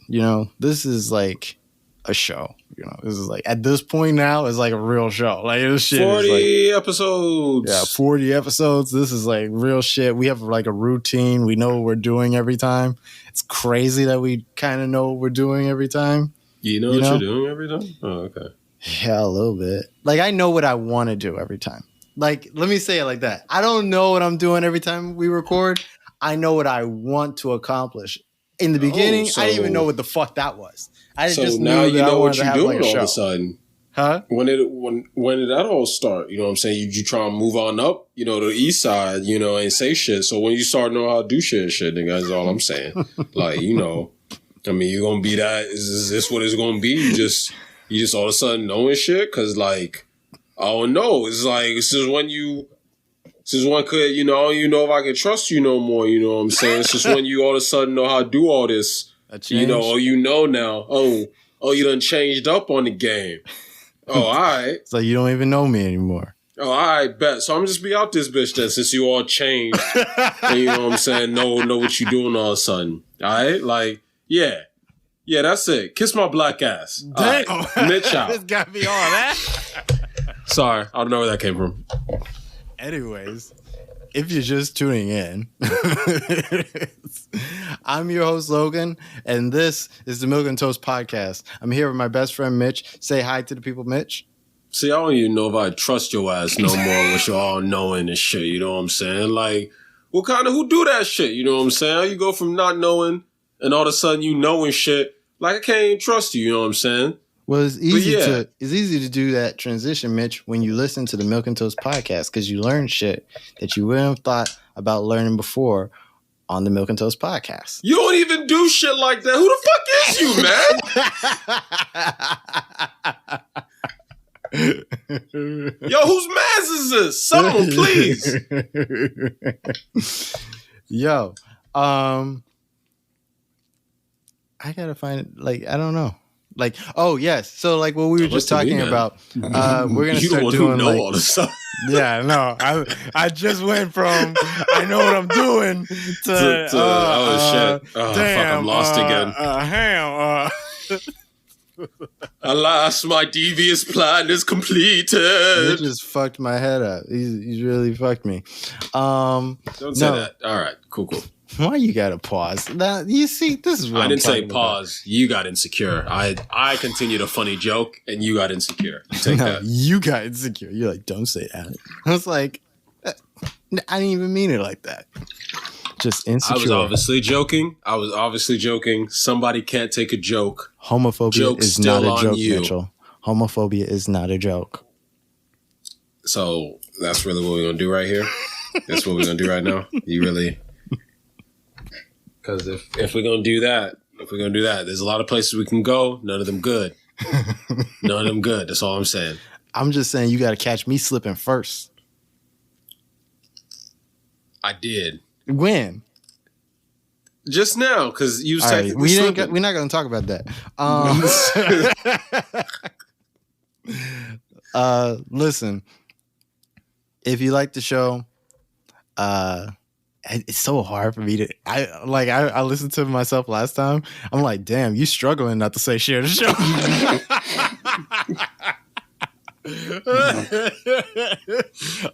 this is like a show. This is like at this point now, it's like a real show. Like this shit 40 is like, episodes. Yeah, 40 episodes. This is like real shit. We have like a routine. We know what we're doing every time. It's crazy that we kind of know what we're doing every time. You know what you're doing every time? Oh, okay. Yeah, a little bit. Like I know what I want to do every time. Like, let me say it like that. I don't know what I'm doing every time we record. I know what I want to accomplish. In the beginning, I didn't even know what the fuck that was. I just now knew you that know I what wanted you're to have doing like a all show. of a sudden. Huh? When did that all start? You know what I'm saying? You try and move on up, to the east side, and say shit. So when you start knowing how to do shit, nigga, that's all I'm saying. Like, I mean, you're gonna be that. Is this what it's gonna be? You just all of a sudden knowing shit? Cause like, I don't know. It's like since when could, I don't know if I can trust you no more, you know what I'm saying? Since when you all of a sudden know how to do all this, now. Oh, you done changed up on the game. Oh, all right. So you don't even know me anymore. Oh, all right, bet. So I'm just be out this bitch then, since you all changed. And you know what I'm saying? Know what you doing all of a sudden. All right? Like, yeah. Yeah, that's it. Kiss my black ass. Damn. Right. Mitch out. This got me all that. Sorry, I don't know where that came from. Anyways, if you're just tuning in, I'm your host, Logan, and this is the Milk and Toast podcast. I'm here with my best friend, Mitch. Say hi to the people, Mitch. See, I don't even know if I trust your ass no more with your all knowing and shit, you know what I'm saying? Like, who do that shit, you know what I'm saying? How you go from not knowing and all of a sudden you knowing shit, like I can't even trust you, you know what I'm saying? Well, it's easy to do that transition, Mitch, when you listen to the Milk and Toast podcast, because you learn shit that you wouldn't have thought about learning before on the Milk and Toast podcast. You don't even do shit like that. Who the fuck is you, man? Yo, whose mask is this? Someone, please. Yo, I gotta find it. Like, I don't know. Like, oh yes, so like what we were just talking about, we're gonna start doing like all this stuff. Yeah, no, I just went from I know what I'm doing to oh shit, damn, fuck, I'm lost again. Alas, my devious plan is completed. It just fucked my head up. He's really fucked me. Don't say that. All right, cool. Why you gotta pause? Now you see, this is what I didn't say about. pause. You got insecure. I continued a funny joke, and you got insecure. You take that. You got insecure. You're like, don't say that. I was like, I didn't even mean it like that. Just insecure. I was obviously joking. Somebody can't take a joke. Homophobia is not a joke, Mitchell. Homophobia is not a joke. So that's really what we're gonna do right here. That's what we're gonna do right now. You really. Because if we're gonna do that, there's a lot of places we can go. None of them good. None of them good. That's all I'm saying. I'm just saying you got to catch me slipping first. I did. When? Just now, because you was technically slipping. We're not going to talk about that. Listen, if you like the show, it's so hard for me to. I listened to myself last time. I'm like, damn, you struggling not to say share the show.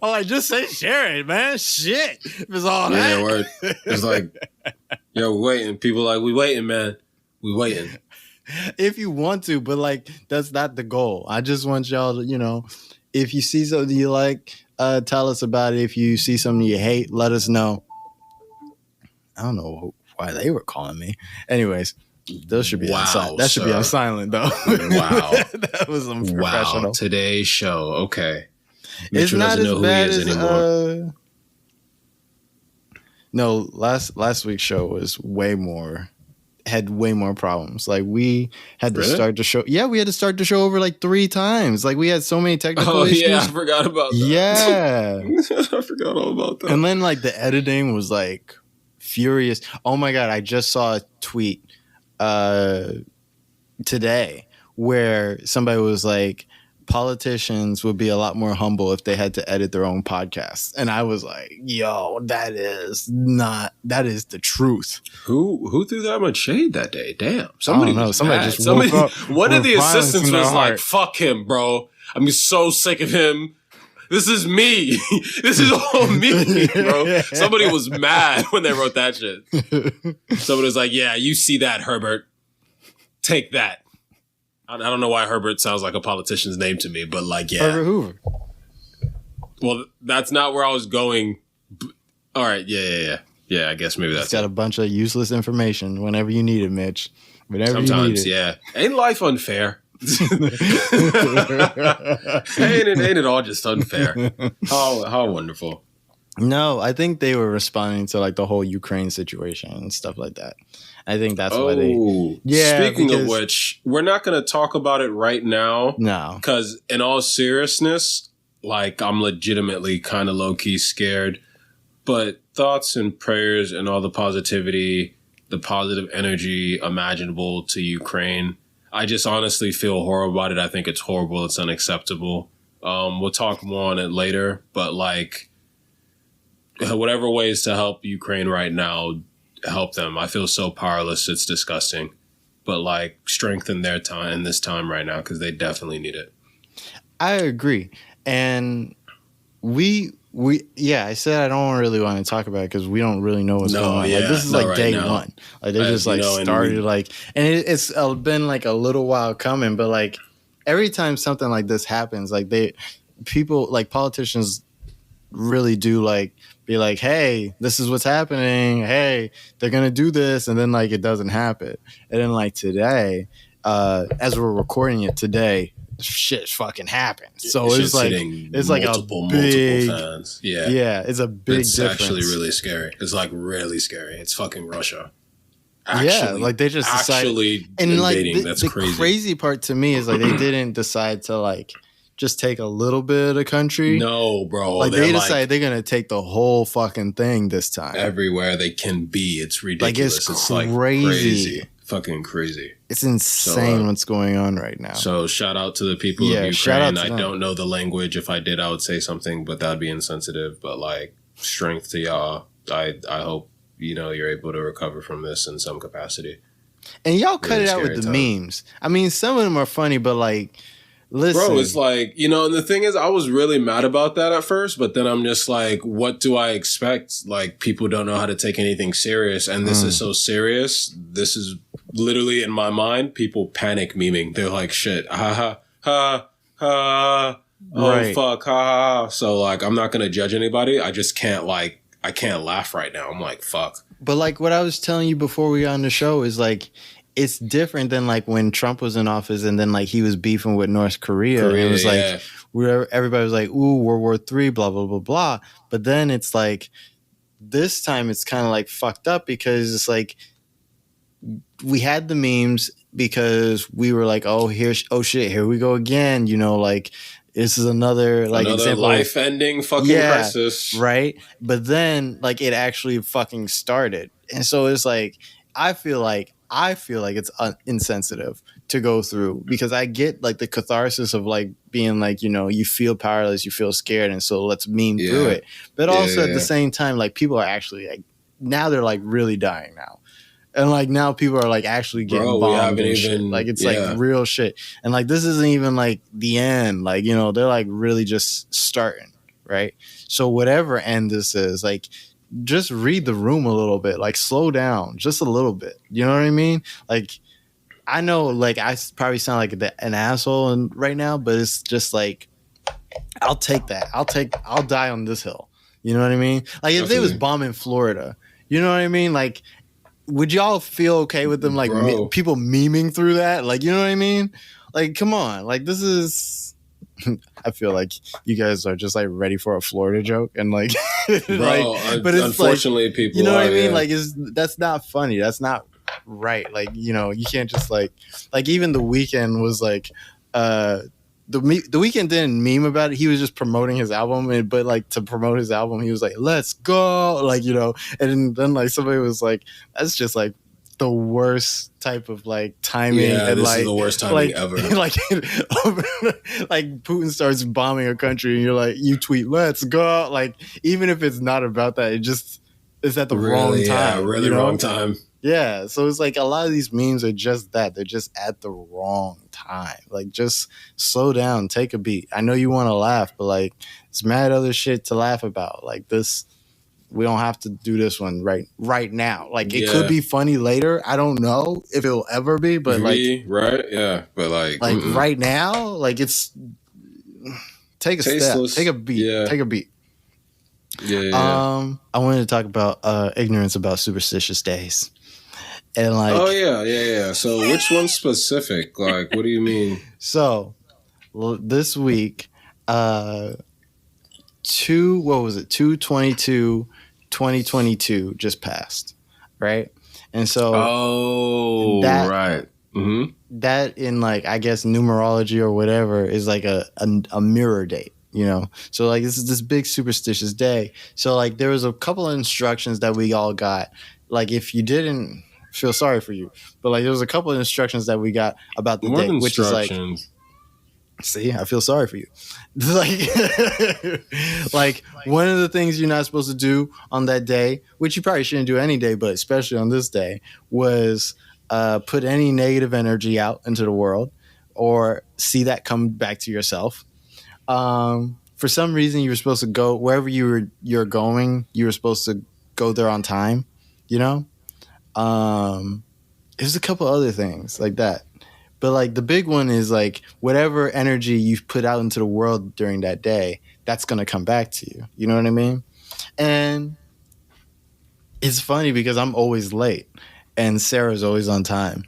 I'm like, just say share it, man. Shit, if it's all that. Yeah, word. It's like, yo, we waiting. People like, we waiting, man. We waiting. If you want to, but like, that's not the goal. I just want y'all to, if you see something you like, tell us about it. If you see something you hate, let us know. I don't know why they were calling me. Anyways, those should be on silent. That should be on silent, though. Wow. That was unprofessional. Wow. Today's show. Okay. Mitchell doesn't know who he is anymore. No, last week's show was had way more problems. Like we had to start the show. Yeah, we had to start the show over like 3 times. Like we had so many technical issues. Yeah, I forgot about that. Yeah. I forgot all about that. And then like the editing was like furious. Oh my God, I just saw a tweet today where somebody was like, politicians would be a lot more humble if they had to edit their own podcasts. And I was like, yo, that is the truth. Who threw that much shade that day? Damn. Somebody woke up. One of the assistants was heart. like, fuck him, bro. I'm so sick of him. This is me. This is all me, bro. Somebody was mad when they wrote that shit. Somebody was like, yeah, you see that, Herbert. Take that. I don't know why Herbert sounds like a politician's name to me, but like, yeah. Herbert Hoover. Well, that's not where I was going. All right. Yeah. Yeah, I guess maybe that's got a bunch of useless information whenever you need it, Mitch. Whenever Sometimes, you need it. yeah. Ain't life unfair? ain't it all just unfair? How wonderful. No, I think they were responding to like the whole Ukraine situation and stuff like that. I think that's why they. Yeah. Speaking of which, we're not going to talk about it right now. No, because in all seriousness, like I'm legitimately kind of low key scared. But thoughts and prayers and all the positivity, the positive energy imaginable to Ukraine. I just honestly feel horrible about it. I think it's horrible. It's unacceptable. We'll talk more on it later, but like whatever ways to help Ukraine right now, help them. I feel so powerless. It's disgusting, but like strengthen their time in this time right now, because they definitely need it. I agree. And I said I don't really want to talk about it because we don't really know what's going on. Yeah, like this is like right day now. one. Like they just like started and it's been like a little while coming, but like every time something like this happens, like people like politicians really do like be like, hey, this is what's happening. Hey, they're gonna do this, and then like it doesn't happen. And then like today, as we're recording it today, shit fucking happened. So it's like multiple fans. Yeah, it's a big it's difference. Actually really scary. It's like really scary. It's fucking Russia. Like they just decided, and invading. Like that's the crazy. Crazy part to me is like they didn't decide to like just take a little bit of the country. No, bro. Like they decided they're gonna take the whole fucking thing this time. Everywhere they can be. It's ridiculous. Like it's like crazy. Fucking crazy. It's insane what's going on right now. So shout out to the people of Ukraine. I don't know the language. If I did, I would say something, but that'd be insensitive. But like strength to y'all. I hope you're able to recover from this in some capacity. And y'all cut it out with the memes. I mean, some of them are funny, but like, listen, bro, it's like, and the thing is, I was really mad about that at first, but then I'm just like, what do I expect? Like, people don't know how to take anything serious, and this is so serious. This is literally, in my mind, people panic memeing. They're like, shit, ha ha ha, oh fuck, ha ha. So like, I'm not gonna judge anybody. I just can't I can't laugh right now. I'm like, fuck. But like what I was telling you before we got on the show is like, it's different than like when Trump was in office and then like he was beefing with North Korea and it was like everybody was like, ooh, World War III, blah, blah, blah, blah. But then it's like this time it's kind of like fucked up because it's like we had the memes because we were like, oh shit, here we go again. Like this is another example life-ending fucking crisis. Right? But then like it actually fucking started. And so it's like I feel like it's insensitive to go through because I get like the catharsis of like being like, you feel powerless, you feel scared. And so let's meme through it. But also at the same time, like people are actually like, now they're like really dying now. And like now people are like actually getting bombed and shit. Like it's like real shit. And like this isn't even like the end. Like, they're like really just starting. Right. So whatever end this is, like, just read the room a little bit, like slow down just a little bit. You know what I mean? Like, I know like I probably sound like an asshole right now, but it's just like, I'll take that. I'll die on this hill. You know what I mean? Like if they was bombing Florida, you know what I mean? Like, would y'all feel okay with them? Like people memeing through that? Like, you know what I mean? Like, come on. Like this is, I feel like you guys are just like ready for a Florida joke and like, but it's unfortunately like, people, you know what I mean? Like, that's not funny. That's not right. Like, you can't just like even The Weeknd was like, The Weeknd didn't meme about it. He was just promoting his album, but like to promote his album, he was like, "Let's go," like and then like somebody was like, "That's just like the worst type of like timing, Yeah, and this is like the worst timing like ever. like like Putin starts bombing a country and you're like, you tweet let's go, like even if it's not about that, it just is at the wrong time, really you know? wrong time. Yeah, so it's like a lot of these memes are just that. They're just at the wrong time. Like, just slow down, take a beat. I know you want to laugh, but like, it's mad other shit to laugh about. Like this, we don't have to do this one right now. Like, it could be funny later. I don't know if it'll ever be, but like, right, yeah, but like right now, like it's take a tasteless. step, take a beat, take a beat. Yeah. I wanted to talk about ignorance about superstitious days. And like, oh yeah. So which one specific? Like, what do you mean? So this week, 2/22/2022 just passed, right? And so, right, that in like I guess numerology or whatever is like a mirror date, you know. So like this is this big superstitious day. So like there was a couple of instructions that we all got. Like if you didn't feel sorry for you, but like there was a couple of instructions that we got about the day, which is like, see, I feel sorry for you. Like one of the things you're not supposed to do on that day, which you probably shouldn't do any day, but especially on this day, was put any negative energy out into the world or see that come back to yourself. For some reason, you were supposed to go wherever you're going. You were supposed to go there on time, you know. There's a couple other things like that, but like the big one is like whatever energy you've put out into the world during that day, that's gonna come back to you. You know what I mean? And it's funny because I'm always late, and Sarah's always on time,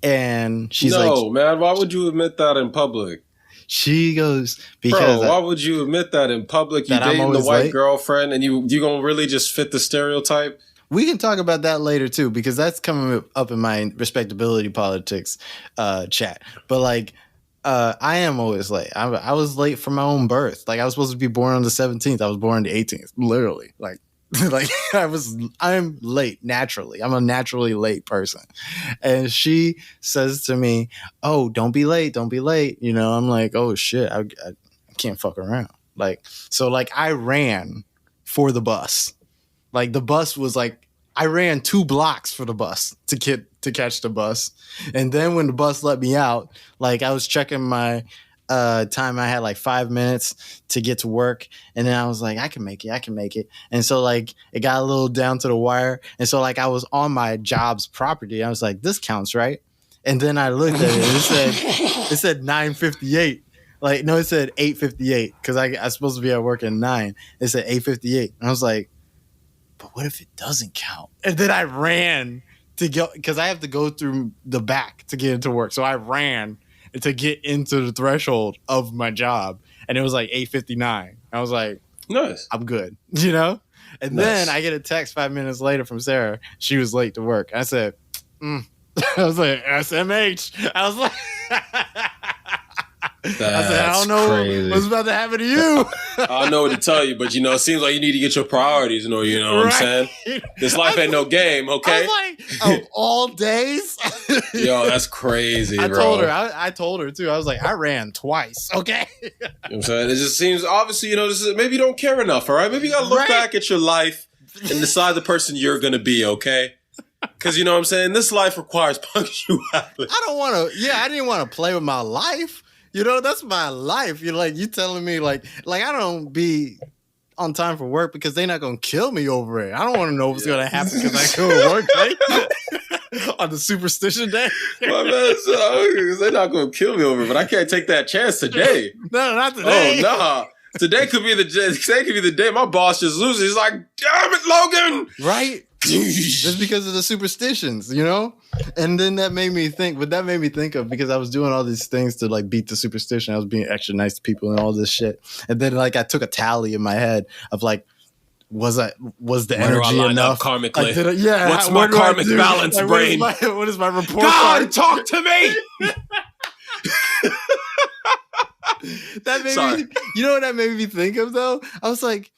and she's no, man. Why would you admit that in public? She goes, because why would you admit that in public? You dating the white girlfriend, and you gonna really just fit the stereotype? We can talk about that later too, because that's coming up in my respectability politics chat. But like, I am always late. I was late for my own birth. Like I was supposed to be born on the 17th. I was born on the 18th. Literally, like, like I'm late naturally. I'm a naturally late person. And she says to me, "Oh, don't be late. Don't be late." You know, I'm like, "Oh shit, I can't fuck around." Like, so like I ran for the bus. Like the bus was like, I ran 2 blocks for the bus to catch the bus. And then when the bus let me out, like I was checking my time. I had like 5 minutes to get to work. And then I was like, I can make it. And so like it got a little down to the wire. And so like I was on my job's property. I was like, this counts, right? And then I looked at it and it said 9:58. Like, no, it said 8:58 because I was supposed to be at work at 9. It said 8:58. And I was like, but what if it doesn't count? And then I ran to go, because I have to go through the back to get into work. So I ran to get into the threshold of my job. And it was like 8:59. I was like, nice. I'm good, you know? And then I get a text 5 minutes later from Sarah. She was late to work. I said, I was like, SMH. I was like, I said, I don't know what's about to happen to you. I don't know what to tell you, but, you know, it seems like you need to get your priorities in order, you know what I'm saying? This life ain't no game, okay? I was like, all days? Yo, that's crazy, bro. I told her, too. I was like, I ran twice, okay? You know what I'm saying? It just seems, obviously, you know, maybe you don't care enough, all right? Maybe you got to look back at your life and decide the person you're going to be, okay? Because, you know what I'm saying? This life requires punctuality. I didn't want to play with my life. You know, that's my life. You're like, you telling me like I don't be on time for work because they're not going to kill me over it. I don't want to know what's going to happen because I go to work right? On the superstition day. My man, so, they're not going to kill me over it, but I can't take that chance today. No, not today. Oh, nah. Today could be the day my boss just loses. He's like, damn it, Logan. Right? Just because of the superstitions, you know? And then that made me think of, because I was doing all these things to like beat the superstition. I was being extra nice to people and all this shit. And then like I took a tally in my head of like, was the energy enough? Karmically? Like, what's my karmic balance, like, brain? What is my report? God, talk to me! That made me, you know what that made me think of though? I was like,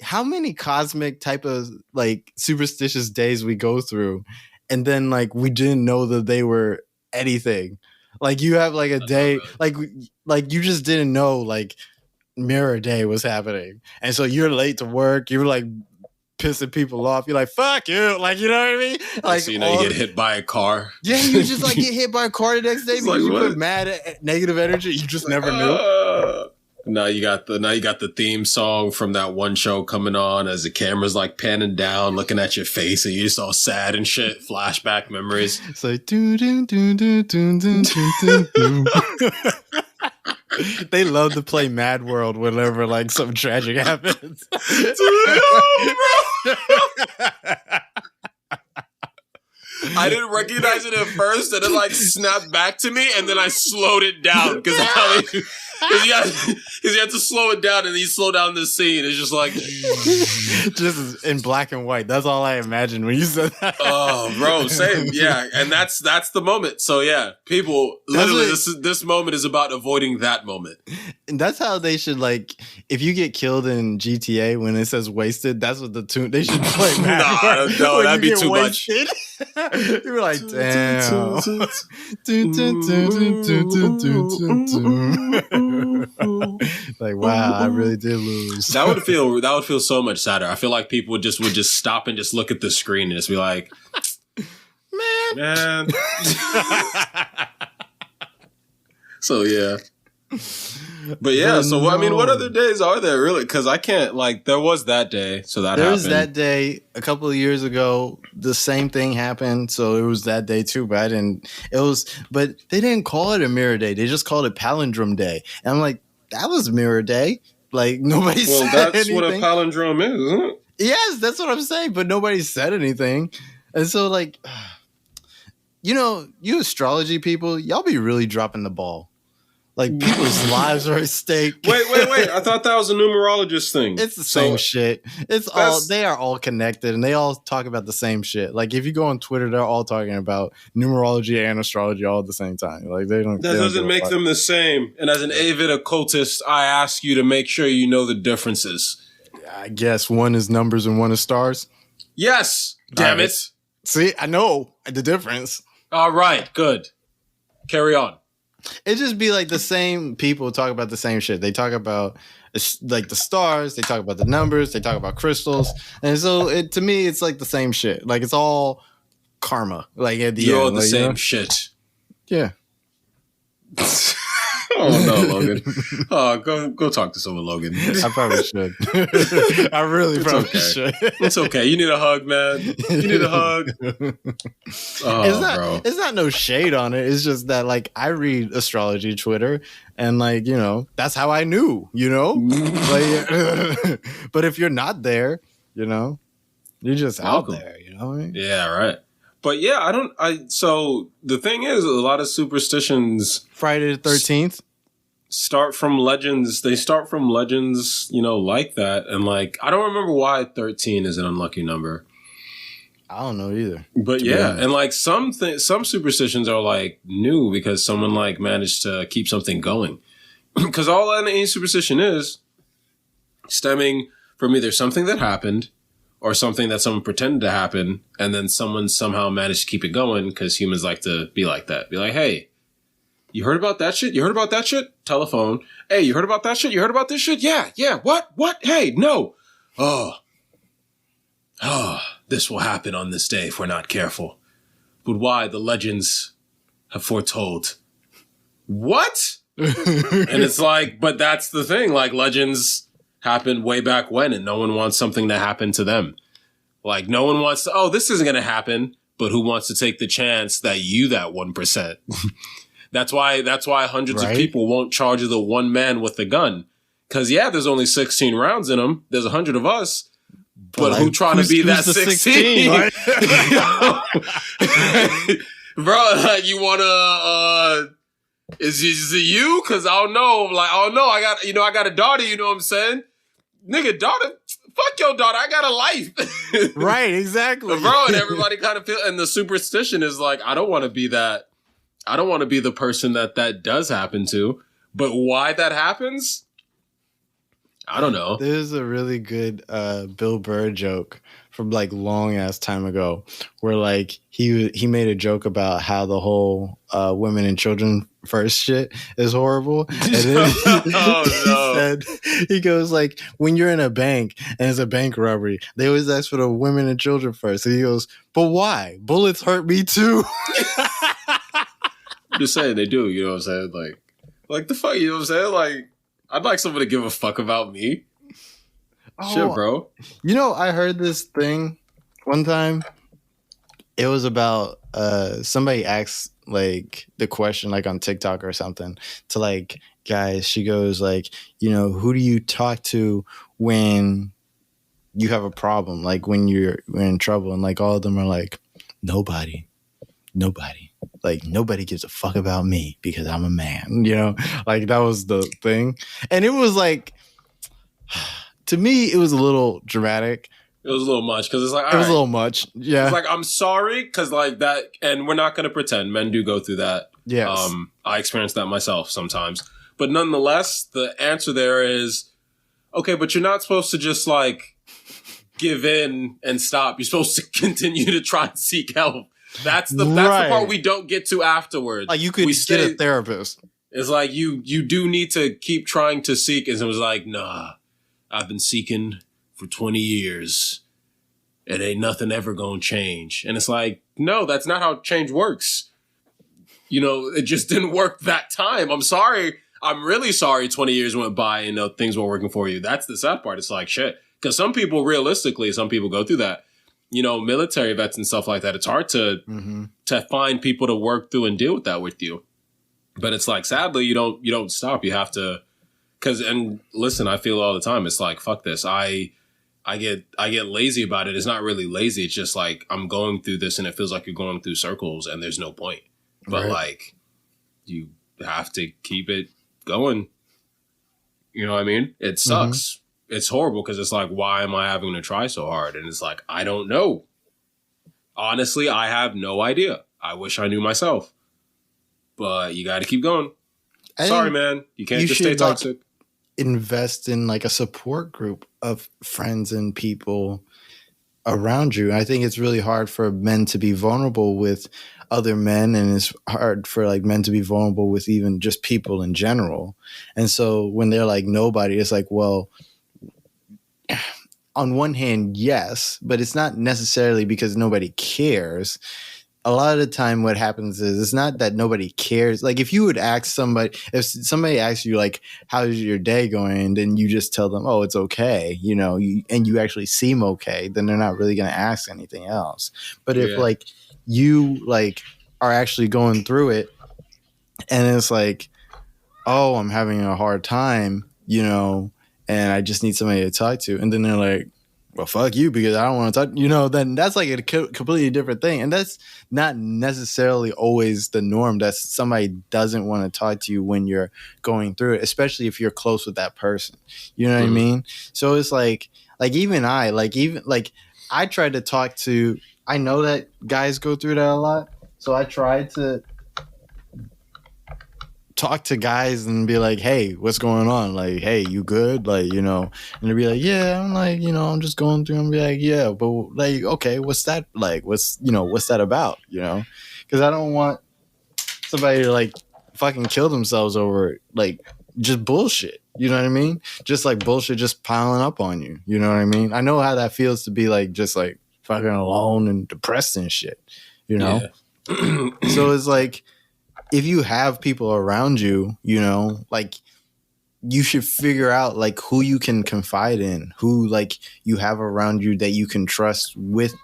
how many cosmic type of like superstitious days we go through, and then like we didn't know that they were anything. Like you have like a day, like you just didn't know like Mirror Day was happening, and so you're late to work. You're like pissing people off. You're like, fuck you. Like, you know what I mean? Like, so, you know, you get hit by a car. Yeah, you just like get hit by a car the next day because like, you what? put mad negative energy. You just never knew. Now you got the theme song from that one show coming on as the camera's like panning down, looking at your face, and you're just all sad and shit. Flashback memories. It's like doo doo doo doo doo doo doo doo. They love to play Mad World whenever like something tragic happens. I didn't recognize it at first, and it like snapped back to me, and then I slowed it down because you had to slow it down, and then you slow down the scene. It's just like just in black and white. That's all I imagined when you said that. Oh, bro, same, yeah, and that's the moment. So yeah, people, literally, this moment is about avoiding that moment. And that's how they should like. If you get killed in GTA when it says wasted, that's what the tune they should play. No, that'd be too wasted. Much. You were like, damn. Like, wow, I really did lose. That would feel so much sadder. I feel like people would just stop and just look at the screen and just be like, man. So yeah. But yeah, so I mean, what other days are there really? Because I can't, like, there was that day, so that happened. There was that day a couple of years ago. The same thing happened, so it was that day too. But but they didn't call it a mirror day. They just called it palindrome day. And I'm like, that was mirror day. Like nobody said anything. Well, that's what a palindrome is, isn't it? Yes, that's what I'm saying. But nobody said anything, and so like, you astrology people, y'all be really dropping the ball. Like, people's lives are at stake. Wait. I thought that was a numerologist thing. It's the same shit. They are all connected, and they all talk about the same shit. Like, if you go on Twitter, they're all talking about numerology and astrology all at the same time. Like, that doesn't make them the same. And as an avid occultist, I ask you to make sure you know the differences. I guess one is numbers and one is stars. Yes. Damn it. See, I know the difference. All right. Good. Carry on. It just be like the same people talk about the same shit. They talk about like the stars. They talk about the numbers. They talk about crystals. And so to me, it's like the same shit. Like it's all karma. Like at the end. You're the same shit. Yeah. Oh no, Logan. Go talk to someone, Logan. I probably should. I really probably should. It's okay. You need a hug, man. You need a hug. Oh, it's not no shade on it. It's just that like I read astrology Twitter and like, that's how I knew, like, but if you're not there, you're just out there, what I mean? Yeah, right. But yeah, so the thing is, a lot of superstitions. Friday the 13th? Start from legends. They start from legends, like that. And like, I don't remember why 13 is an unlucky number. I don't know either. But yeah, and like some superstitions are like new because someone like managed to keep something going. Because all any superstition is stemming from either something that happened or something that someone pretended to happen, and then someone somehow managed to keep it going because humans like to be like that. Be like, hey, you heard about that shit? You heard about that shit? Telephone. Hey, you heard about that shit? You heard about this shit? Yeah. What? Hey, no. Oh, this will happen on this day if we're not careful. But why? The legends have foretold. What? And it's like, but that's the thing. Like, legends happened way back when, and no one wants something to happen to them. Like, no one wants to, this isn't going to happen, but who wants to take the chance that you that 1%? That's why hundreds of people won't charge the one man with the gun. Because, there's only 16 rounds in them. There's 100 of us. But who trying to be that 16? Right? Bro, like, you want to... Is it you? Because I don't know. Like, I don't know. I got a daughter, you know what I'm saying? Nigga, daughter, fuck your daughter. I got a life. Right, exactly. Bro, and everybody kind of feel, and the superstition is like, I don't want to be that. I don't want to be the person that does happen to. But why that happens? I don't know. There's a really good Bill Burr joke from like long ass time ago, where like he made a joke about how the whole women and children first shit is horrible, and then Oh no. said he goes like, when you're in a bank and it's a bank robbery, they always ask for the women and children first, and he goes, but why? Bullets hurt me too. I'm just saying they do, you know what I'm saying? Like the fuck, you know what I'm saying? Like, I'd like someone to give a fuck about me. Shit, bro. You know, I heard this thing one time. It was about somebody asked like the question like on TikTok or something to like guys. She goes like, you know, who do you talk to when you have a problem? Like when you're in trouble, and like all of them are like, nobody. Like nobody gives a fuck about me because I'm a man. You know, like that was the thing, and it was like. To me, it was a little dramatic. It was a little much because it's like, it was a little much. Yeah. It's like, I'm sorry because like that, and we're not going to pretend men do go through that. Yes. I experience that myself sometimes. But nonetheless, the answer there is, okay, but you're not supposed to just like give in and stop. You're supposed to continue to try and seek help. That's the part we don't get to afterwards. Like you could get a therapist. It's like you do need to keep trying to seek. And it was like, nah. I've been seeking for 20 years. It ain't nothing ever gonna change. And it's like, no, that's not how change works. You know, it just didn't work that time. I'm sorry. I'm really sorry 20 years went by and things weren't working for you. That's the sad part. It's like, shit. Because some people, realistically, some people go through that. You know, military vets and stuff like that. It's hard to find people to work through and deal with that with you. But it's like, sadly, you don't stop. You have to. And listen, I feel it all the time. It's like, fuck this. I get lazy about it. It's not really lazy. It's just like, I'm going through this and it feels like you're going through circles and there's no point. But like, you have to keep it going. You know what I mean? It sucks. It's horrible because it's like, why am I having to try so hard? And it's like, I don't know. Honestly, I have no idea. I wish I knew myself. But you got to keep going. Sorry, man. You can't just stay toxic. Invest in like a support group of friends and people around you. I think it's really hard for men to be vulnerable with other men, and it's hard for like men to be vulnerable with even just people in general. And so when they're like nobody, it's like, well, on one hand, yes, but it's not necessarily because nobody cares. A lot of the time what happens is it's not that nobody cares. Like if you would ask somebody, if somebody asks you like, how's your day going? And then you just tell them, oh, it's okay. You know, and you actually seem okay. Then they're not really going to ask anything else. But if like you like are actually going through it and it's like, oh, I'm having a hard time, you know, and I just need somebody to talk to. And then they're like, well, fuck you because I don't want to talk, you know, then that's like a completely different thing. And that's not necessarily always the norm. That somebody doesn't want to talk to you when you're going through it, especially if you're close with that person. You know what I mean? So it's like even I tried to talk to, I know that guys go through that a lot. So I tried to talk to guys and be like, hey, what's going on? Like, hey, you good? Like, you know, and they'd be like, yeah, I'm like, you know, I'm just going through and be like, yeah, but like, okay, what's that like? What's that about? You know, because I don't want somebody to like fucking kill themselves over like just bullshit. You know what I mean? Just like bullshit just piling up on you. You know what I mean? I know how that feels to be like just like fucking alone and depressed and shit, you know? Yeah. So it's like, if you have people around you, you know, like you should figure out like who you can confide in, who like you have around you that you can trust with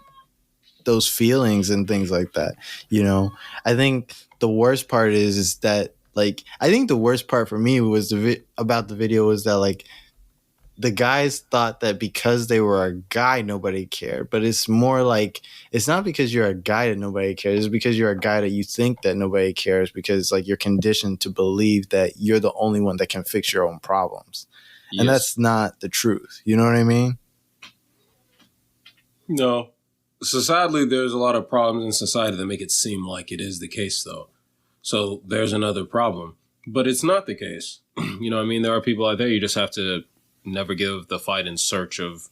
those feelings and things like that. You know, I think the worst part is that like, I think the worst part for me was about the video was that like the guys thought that because they were a guy, nobody cared. But it's more like, it's not because you're a guy that nobody cares. It's because you're a guy that you think that nobody cares because like you're conditioned to believe that you're the only one that can fix your own problems. Yes. And that's not the truth. You know what I mean? No. So sadly, there's a lot of problems in society that make it seem like it is the case, though. So there's another problem. But it's not the case. You know what I mean? There are people out there, you just have to never give the fight in search of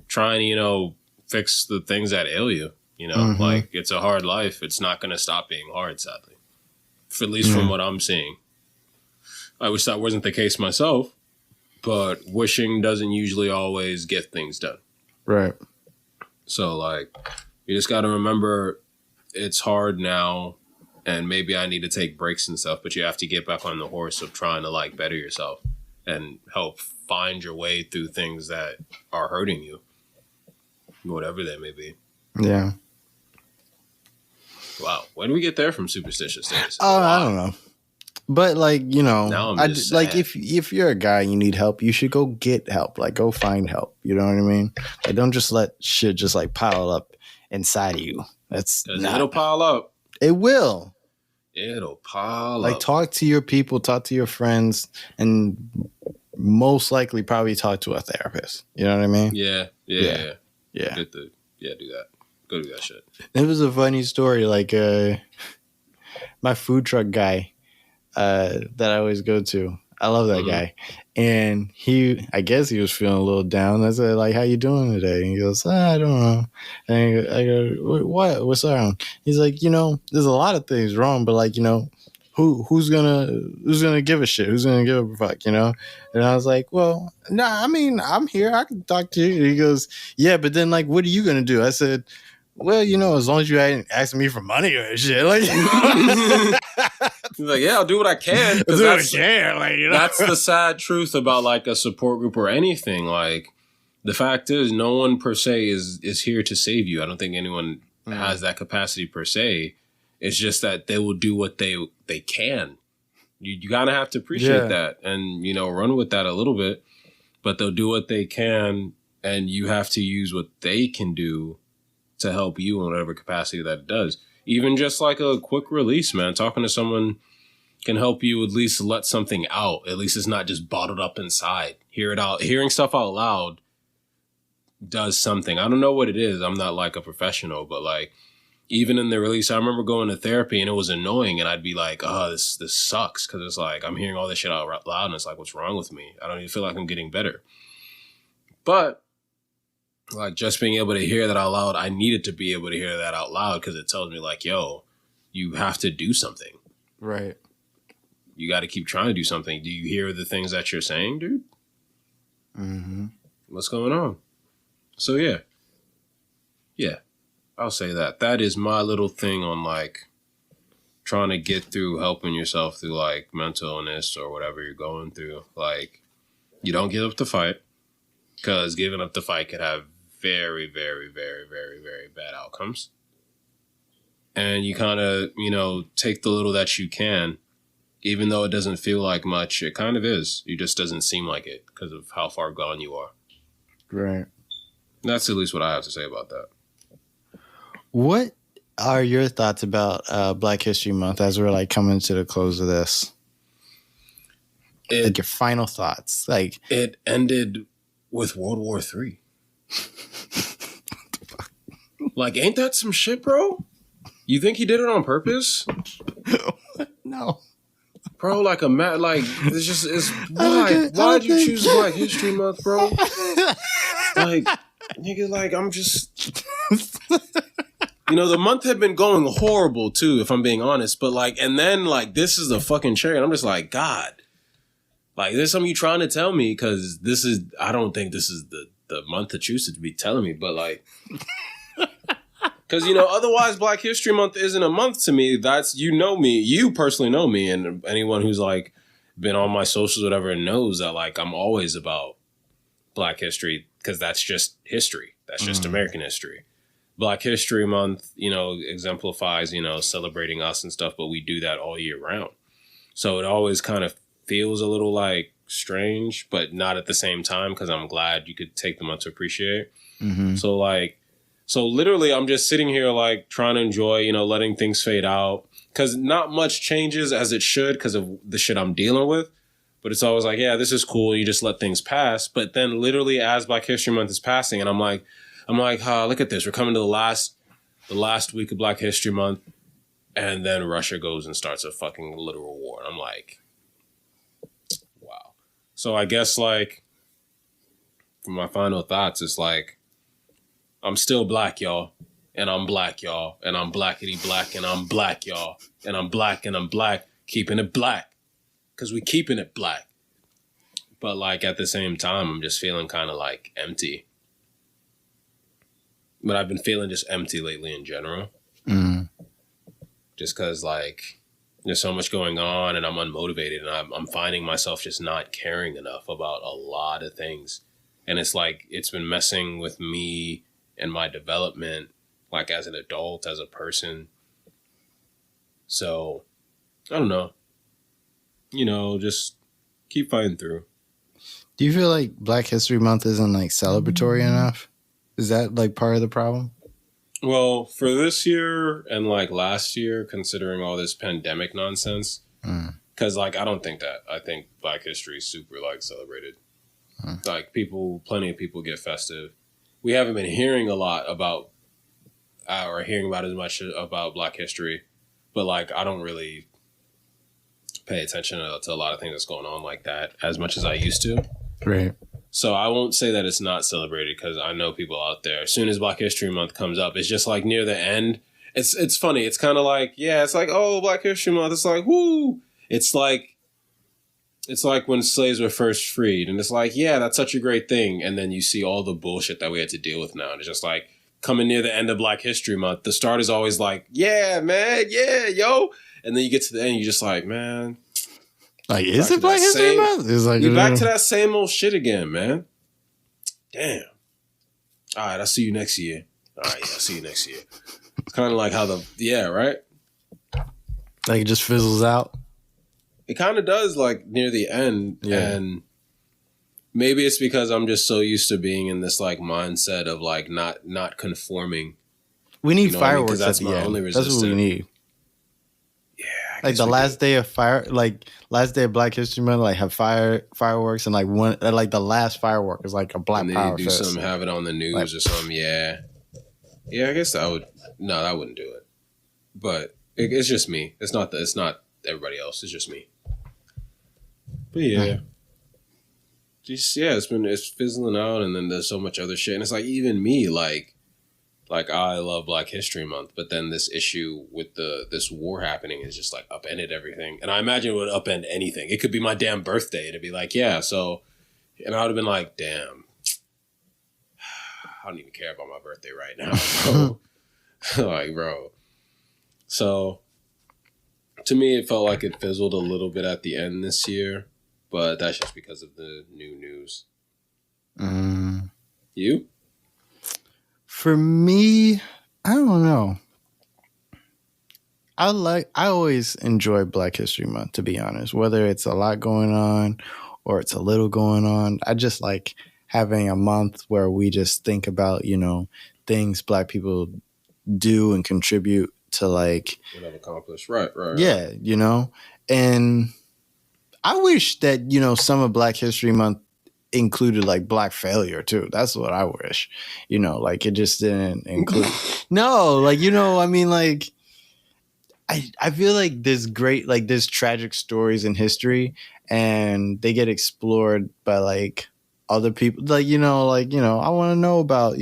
trying to, you know, fix the things that ail you. You know, Mm-hmm. like it's a hard life. It's not going to stop being hard, sadly. For at least from what I'm seeing. I wish that wasn't the case myself, but wishing doesn't usually always get things done. Right. So, like, you just got to remember it's hard now, and maybe I need to take breaks and stuff, but you have to get back on the horse of trying to, like, better yourself and help find your way through things that are hurting you, whatever they may be. Yeah. Wow. When do we get there from superstitious days? Oh, I don't know. But like, you know, Now I'm just like sad. if you're a guy and you need help, you should go get help. Like go find help. You know what I mean? Like don't just let shit just like pile up inside of you. That's It'll pile up. It will. It'll pile Like up. talk to your people, talk to your friends, and most likely probably talk to a therapist. You know what I mean? Yeah. Yeah. Do that. Go do that shit. It was a funny story. Like my food truck guy that I always go to. I love that guy. And I guess he was feeling a little down. I said, like, how you doing today? And he goes, I don't know. And I go, what? What's wrong? He's like, you know, there's a lot of things wrong, but like, you know, who's gonna give a shit? Who's gonna give a fuck, you know? And I was like, well, nah, I mean, I'm here. I can talk to you. And he goes, yeah, but then like, what are you gonna do? I said, well, you know, as long as you ain't asking me for money or shit, like, He's like, yeah, I'll do what I can. do what I can, like, you know? That's the sad truth about like a support group or anything. Like, the fact is, no one per se is here to save you. I don't think anyone has that capacity per se. It's just that they will do what they can. You gotta have to appreciate that, and you know, run with that a little bit. But they'll do what they can, and you have to use what they can do to help you in whatever capacity that it does. Even just like a quick release, man. Talking to someone can help you at least let something out. At least it's not just bottled up inside. Hear it out. Hearing stuff out loud does something. I don't know what it is. I'm not like a professional, but like even in the release, I remember going to therapy and it was annoying, and I'd be like, oh, this sucks, because it's like I'm hearing all this shit out loud and it's like, what's wrong with me? I don't even feel like I'm getting better. But like just being able to hear that out loud, I needed to be able to hear that out loud because it tells me like, yo, you have to do something. Right. You got to keep trying to do something. Do you hear the things that you're saying, dude? Mm-hmm. What's going on? So yeah, I'll say that. That is my little thing on like trying to get through helping yourself through like mental illness or whatever you're going through. Like, you don't give up the fight, because giving up the fight could have very, very, very, very, very bad outcomes. And you kind of, you know, take the little that you can, even though it doesn't feel like much. It kind of is. It just doesn't seem like it because of how far gone you are. Right. That's at least what I have to say about that. What are your thoughts about Black History Month as we're like coming to the close of this? Like your final thoughts. Like it ended with World War III. Like, ain't that some shit, bro? You think he did it on purpose? No. Bro, like it's just, it's why? Why'd you choose Black History Month, bro? Like, nigga, like, I'm just, you know, the month had been going horrible too, if I'm being honest. But like, and then like, this is the fucking cherry, and I'm just like, God, like, there's something you trying to tell me, because this is, I don't think this is the month to choose to be telling me, but like, because, you know, otherwise Black History Month isn't a month to me. That's, you know me, you personally know me, and anyone who's like been on my socials, whatever, knows that like I'm always about Black history, because that's just history. That's just American history. Black History Month, you know, exemplifies, you know, celebrating us and stuff, but we do that all year round. So it always kind of feels a little like strange, but not at the same time, because I'm glad you could take the month to appreciate. Mm-hmm. So literally I'm just sitting here like trying to enjoy, you know, letting things fade out, because not much changes as it should because of the shit I'm dealing with. But it's always like, yeah, this is cool. You just let things pass. But then literally as Black History Month is passing, and I'm like, look at this. We're coming to the last week of Black History Month. And then Russia goes and starts a fucking literal war. And I'm like, wow. So I guess like for my final thoughts, it's like, I'm still black, y'all. And I'm black, y'all. And I'm blackity black, and I'm black, y'all. And I'm black, and I'm black. Keeping it black. Because we keeping it black. But like at the same time, I'm just feeling kind of like empty. But I've been feeling just empty lately in general. Mm. Just because like there's so much going on and I'm unmotivated and I'm finding myself just not caring enough about a lot of things. And it's like it's been messing with me and my development, like as an adult, as a person. So I don't know. You know, just keep fighting through. Do you feel like Black History Month isn't like celebratory enough? Is that like part of the problem? Well, for this year and like last year, considering all this pandemic nonsense, because like I don't think that. I think Black History is super like celebrated. Like plenty of people get festive. We haven't been hearing a lot about or hearing about as much about Black History, but like I don't really pay attention to a lot of things that's going on like that as much as I used to. Right. So I won't say that it's not celebrated because I know people out there. As soon as Black History Month comes up, it's just like near the end. It's funny. It's kind of like, yeah, it's like, oh, Black History Month. It's like, whoo. It's like when slaves were first freed. And it's like, yeah, that's such a great thing. And then you see all the bullshit that we had to deal with now. And it's just like coming near the end of Black History Month. The start is always like, yeah, man. Yeah, yo. And then you get to the end, you're just like, man. Like, is it Black History Month? It's like, you're back to that same old shit again, man. Damn. All right, I'll see you next year. All right, yeah, I'll see you next year. It's kind of like how right? Like it just fizzles out. It kind of does, like near the end, and maybe it's because I'm just so used to being in this like mindset of like not conforming. We need fireworks at the end. Only resistance. That's what we need. Yeah, like the last day of last day of Black History Month, like have fireworks, and like one like the last firework is like a Black Power do fest. Something, have it on the news or something. Yeah, I guess that would. No, I wouldn't do it. But it's just me. It's not everybody else. It's just me. But yeah, it's fizzling out, and then there's so much other shit, and it's like even me, like I love Black History Month, but then this issue with this war happening is just like upended everything, and I imagine it would upend anything. It could be my damn birthday, and it'd be like, yeah, so, and I would have been like, damn, I don't even care about my birthday right now, bro. Like, bro. So, to me, it felt like it fizzled a little bit at the end this year, but that's just because of the new news. You? For me, I don't know. I always enjoy Black History Month, to be honest, whether it's a lot going on or it's a little going on. I just like having a month where we just think about, things Black people do and contribute to like what I've accomplished. Right. Yeah, and I wish that, some of Black History Month included like Black failure too. That's what I wish, like it just didn't include. No, like, I mean, like I feel like there's tragic stories in history and they get explored by like other people. Like, I want to know about, I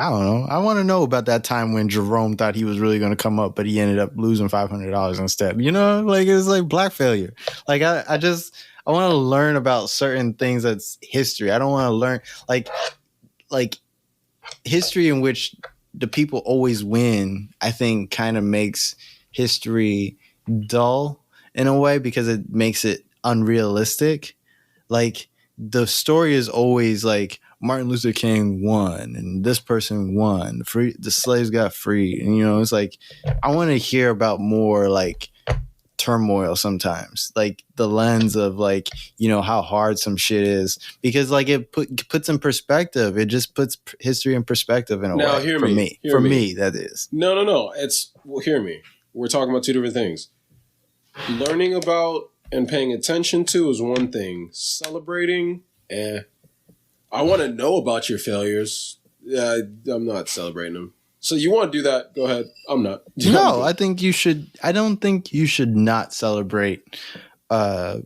don't know. I want to know about that time when Jerome thought he was really going to come up, but he ended up losing $500 instead. Like it's like Black failure. Like I want to learn about certain things that's history. I don't want to learn like history in which the people always win. I think kind of makes history dull in a way because it makes it unrealistic. Like the story is always like Martin Luther King won and this person won. The slaves got freed. And, it's like I want to hear about more like turmoil sometimes, like the lens of like, how hard some shit is, because like it puts in perspective. It just puts history in perspective in a way. Hear for me. For me, that is. No. Hear me. We're talking about two different things. Learning about and paying attention to is one thing. Celebrating, I want to know about your failures. I'm not celebrating them. So you want to do that? Go ahead. I'm not. No, I think you should. I don't think you should not celebrate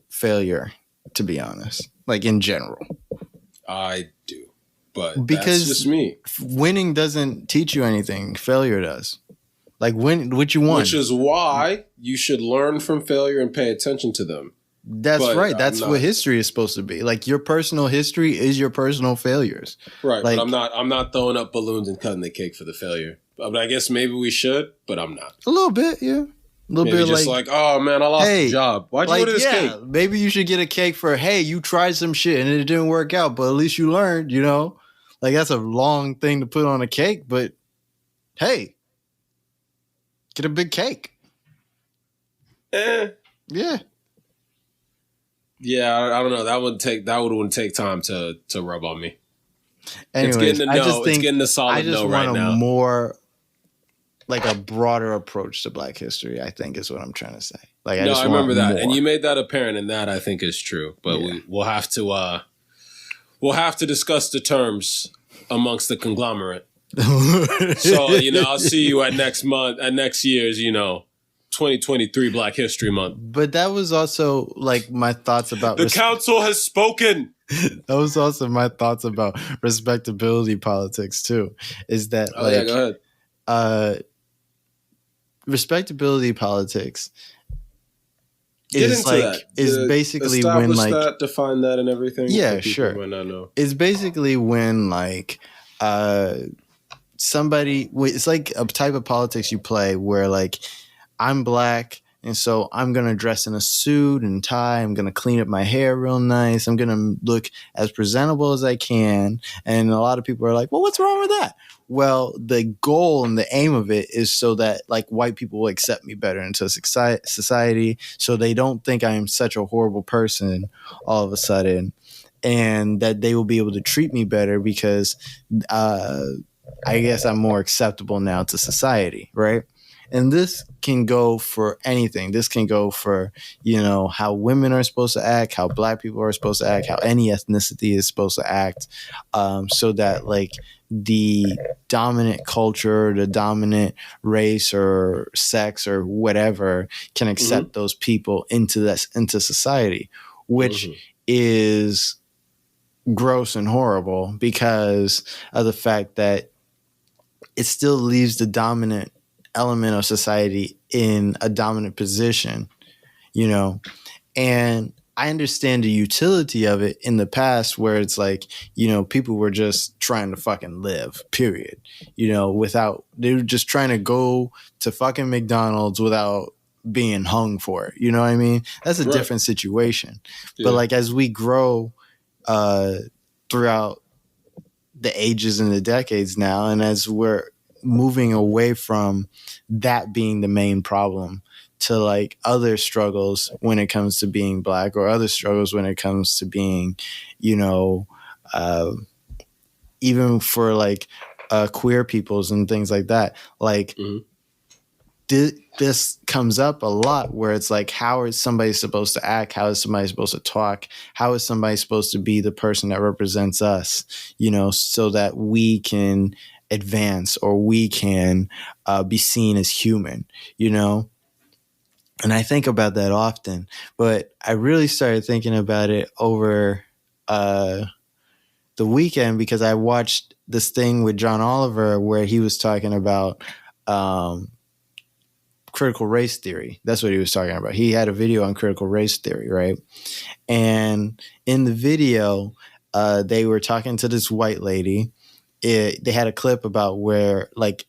failure, to be honest, like in general. I do. But that's just Because me. winning doesn't teach you anything. Failure does. Like what you won. Which is why you should learn from failure and pay attention to them. That's But right. That's what history is supposed to be. Like your personal history is your personal failures. Right. Like, but I'm not throwing up balloons and cutting the cake for the failure. But I guess maybe we should, but I'm not. A little bit, yeah. A little Maybe bit just like, oh man, I lost the job. Why'd you order this cake? Maybe you should get a cake for, hey, you tried some shit and it didn't work out, but at least you learned, you know? Like that's a long thing to put on a cake, but hey, get a big cake. Yeah. Yeah, I don't know. That wouldn't take time to rub on me. Anyways, it's getting a no. It's getting a solid no right now. I just want a more like a broader approach to Black history, I think is what I'm trying to say. Like I remember that. More. And you made that apparent, and that I think is true. But we'll have to discuss the terms amongst the conglomerate. So, I'll see you at next year's, 2023 Black History Month. But that was also like my thoughts about the council has spoken. That was also my thoughts about respectability politics too. Is that go ahead. Respectability politics is basically when like define that and everything. Yeah, sure. Might not know. It's basically when like somebody. It's like a type of politics you play where like I'm Black. And so I'm going to dress in a suit and tie. I'm going to clean up my hair real nice. I'm going to look as presentable as I can. And a lot of people are like, well, what's wrong with that? Well, the goal and the aim of it is so that like white people will accept me better into society. So they don't think I am such a horrible person all of a sudden. And that they will be able to treat me better because I guess I'm more acceptable now to society, right? And this can go for anything. This can go for, how women are supposed to act, how Black people are supposed to act, how any ethnicity is supposed to act, so that like the dominant culture, the dominant race or sex or whatever can accept those people into society, which is gross and horrible because of the fact that it still leaves the dominant element of society in a dominant position, and I understand the utility of it in the past where it's like, people were just trying to fucking live, period, they were just trying to go to fucking McDonald's without being hung for it. You know what I mean? That's a different situation. Yeah. But like, as we grow throughout the ages and the decades now, and as we're moving away from that being the main problem to like other struggles when it comes to being Black or other struggles when it comes to being, even for like queer peoples and things like that. Like this comes up a lot where it's like, how is somebody supposed to act? How is somebody supposed to talk? How is somebody supposed to be the person that represents us, so that we can advance or we can be seen as human, And I think about that often, but I really started thinking about it over the weekend because I watched this thing with John Oliver where he was talking about critical race theory. That's what he was talking about. He had a video on critical race theory, right? And in the video, they were talking to this white lady. They had a clip about where like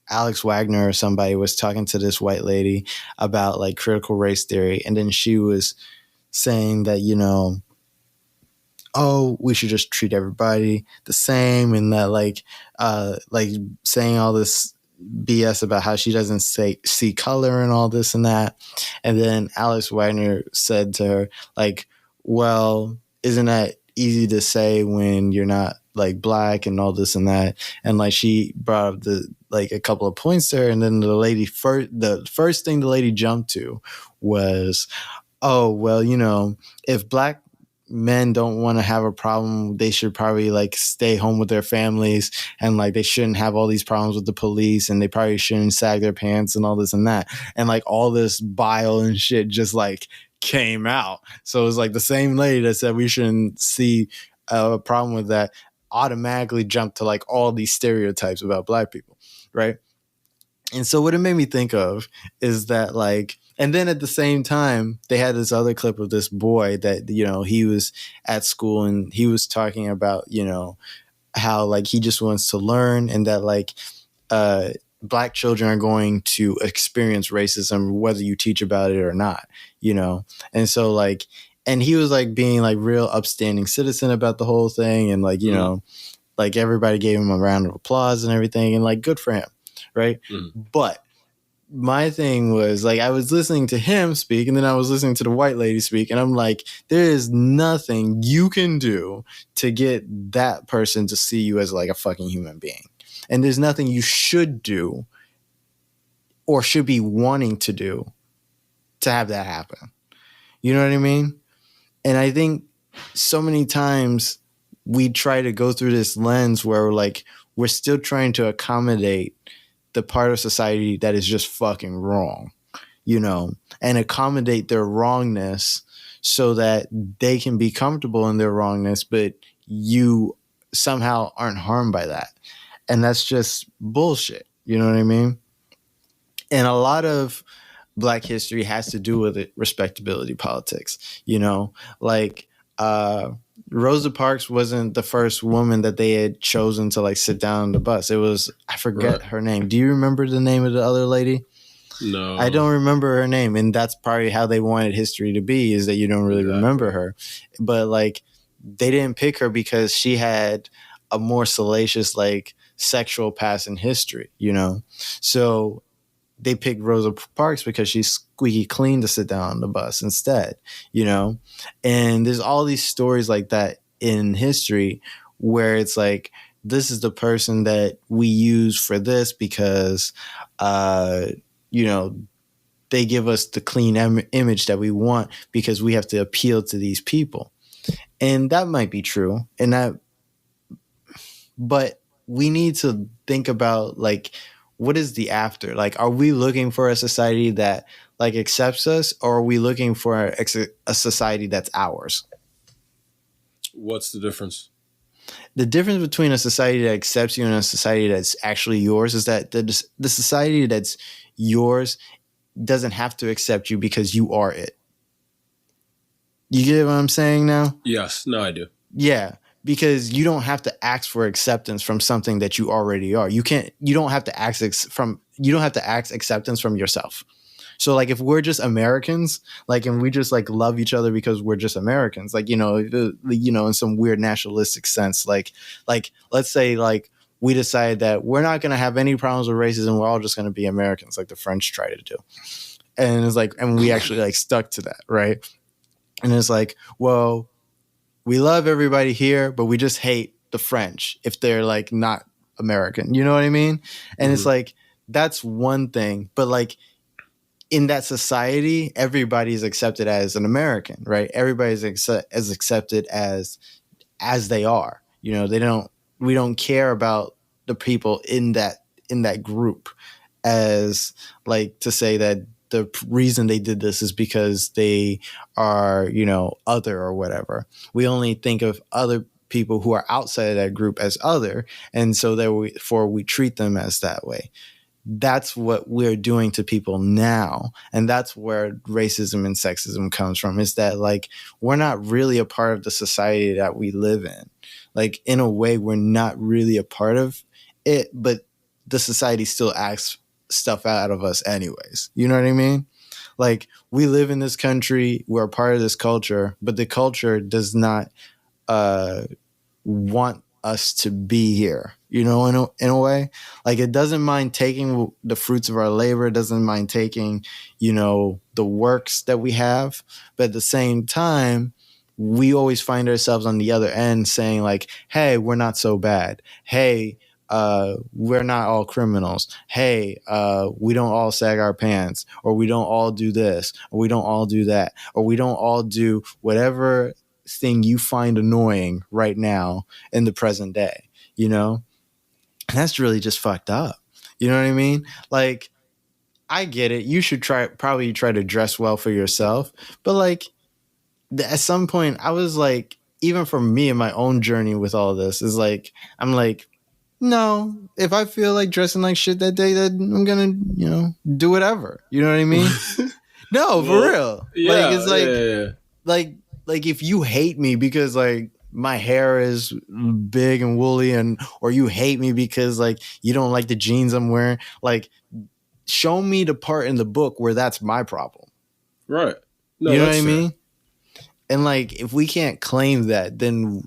Alex Wagner or somebody was talking to this white lady about like critical race theory. And then she was saying that, we should just treat everybody the same. And that like saying all this BS about how she doesn't see color and all this and that. And then Alex Wagner said to her like, well, isn't that easy to say when you're not like Black and all this and that? And like she brought up a couple of points there, and then the first thing the lady jumped to was, oh well, if Black men don't want to have a problem, they should probably like stay home with their families, and like they shouldn't have all these problems with the police, and they probably shouldn't sag their pants and all this and that, and like all this bile and shit just like came out. So it was like the same lady that said we shouldn't see a problem with that automatically jump to like all these stereotypes about black people, right? And so what it made me think of is that like, and then at the same time, they had this other clip of this boy that, you know, he was at school and he was talking about, you know, how like he just wants to learn, and that like uh black children are going to experience racism whether you teach about it or not, you know. And so like, and he was like being like real upstanding citizen about the whole thing, and like, you Mm-hmm. know, like everybody gave him a round of applause and everything, and like good for him, right? Mm-hmm. But my thing was like, I was listening to him speak and then I was listening to the white lady speak, and I'm like, there is nothing you can do to get that person to see you as like a fucking human being, and there's nothing you should do or should be wanting to do to have that happen. You know what I mean? And I think so many times we try to go through this lens where we're like, we're still trying to accommodate the part of society that is just fucking wrong, you know, and accommodate their wrongness so that they can be comfortable in their wrongness, but you somehow aren't harmed by that. And that's just bullshit. You know what I mean? And a lot of black history has to do with it, respectability politics, you know, like Rosa Parks wasn't the first woman that they had chosen to like sit down on the bus. It was, I forget Right. her name. Do you remember the name of the other lady? I No. don't remember her name, and that's probably how they wanted history to be, is that you don't really Exactly. remember her. But like, they didn't pick her because she had a more salacious like sexual past in history, you know. So they picked Rosa Parks because she's squeaky clean to sit down on the bus instead, you know. And there's all these stories like that in history where it's like, this is the person that we use for this because you know, they give us the clean image that we want because we have to appeal to these people. And that might be true. And that, but we need to think about like, what is the after? Like, are we looking for a society that like accepts us, or are we looking for a society that's ours? What's the difference? The difference between a society that accepts you and a society that's actually yours is that the society that's yours doesn't have to accept you because you are it. You get what I'm saying now? Yes. No, I do. Yeah, because you don't have to ask for acceptance from something that you already are. You don't have to ask you don't have to ask acceptance from yourself. So like, if we're just Americans, like, and we just like love each other because we're just Americans, like, you know, in some weird nationalistic sense, like let's say like we decide that we're not going to have any problems with racism, we're all just going to be Americans, like the French try to do. And it's like, and we actually like stuck to that, right? And it's like, well, we love everybody here, but we just hate the French if they're like not American. You know what I mean? And it's Mm-hmm. like, that's one thing, but like, in that society, everybody's accepted as an American, right? Everybody's as accepted as they are. You know, we don't care about the people in that group as like to say that the reason they did this is because they are, you know, other or whatever. We only think of other people who are outside of that group as other, and so therefore we treat them as that way. That's what we're doing to people now, and that's where racism and sexism comes from, is that like, we're not really a part of the society that we live in. Like, in a way, we're not really a part of it, but the society still acts stuff out of us anyways. You know what I mean? Like, we live in this country, we're a part of this culture, but the culture does not uh want us to be here, you know, in a way. Like, it doesn't mind taking the fruits of our labor, it doesn't mind taking, you know, the works that we have, but at the same time, we always find ourselves on the other end saying like, hey, we're not so bad. Hey, we're not all criminals. Hey, we don't all sag our pants, or we don't all do this, or we don't all do that, or we don't all do whatever thing you find annoying right now in the present day, you know? And that's really just fucked up. You know what I mean? Like, I get it. You should probably try to dress well for yourself, but like, at some point I was like, even for me in my own journey with all this, is like, I'm like, no, if I feel like dressing like shit that day, then I'm gonna, do whatever. You know what I mean? No, for real. Like, Yeah, it's like, yeah. like if you hate me because like my hair is big and woolly, or you hate me because like you don't like the jeans I'm wearing, like show me the part in the book where that's my problem. Right. No, You know what that's I fair. mean? And like if we can't claim that, then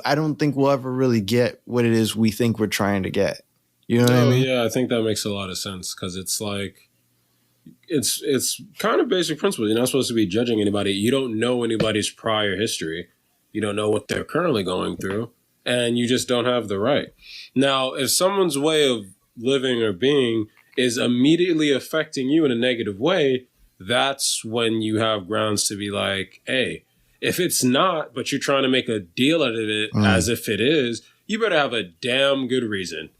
I don't think we'll ever really get what it is we think we're trying to get. You know what I mean? Yeah, I think that makes a lot of sense because it's like it's kind of basic principle. You're not supposed to be judging anybody. You don't know anybody's prior history. You don't know what they're currently going through, and you just don't have the right. Now, if someone's way of living or being is immediately affecting you in a negative way, that's when you have grounds to be like, hey, if it's not, but you're trying to make a deal out of it as if it is, you better have a damn good reason.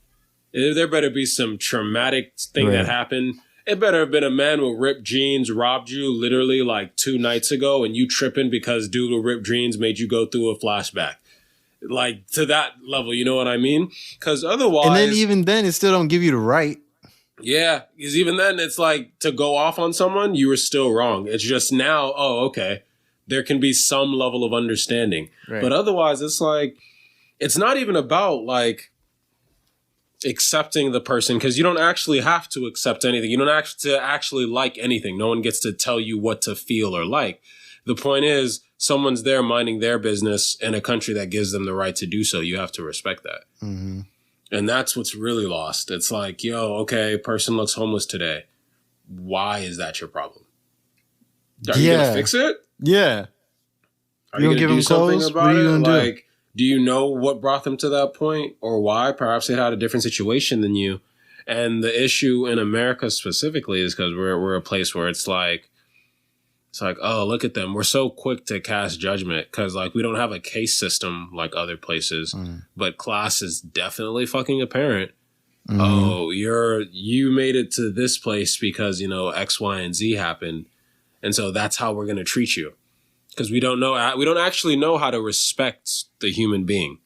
There better be some traumatic thing that happened. It better have been a man with ripped jeans robbed you literally like 2 nights ago and you tripping because dude with ripped jeans made you go through a flashback. Like to that level, you know what I mean? Because otherwise... And then even then, it still don't give you the right. Yeah, because even then it's like to go off on someone, you were still wrong. It's just now, oh, okay, there can be some level of understanding. Right. But otherwise, it's like, it's not even about like accepting the person because you don't actually have to accept anything. You don't have to actually like anything. No one gets to tell you what to feel or like. The point is, someone's there minding their business in a country that gives them the right to do so. You have to respect that. Mm-hmm. And that's what's really lost. It's like, yo, okay, person looks homeless today. Why is that your problem? Are you going to fix it? Yeah. Are you going to do something about it? Like, do you know what brought them to that point or why? Perhaps they had a different situation than you. And the issue in America specifically is because we're a place where it's like, oh, look at them. We're so quick to cast judgment because like we don't have a case system like other places, but class is definitely fucking apparent. Mm-hmm. Oh, you made it to this place because, X, Y, and Z happened. And so that's how we're going to treat you. Because we don't actually know how to respect the human being.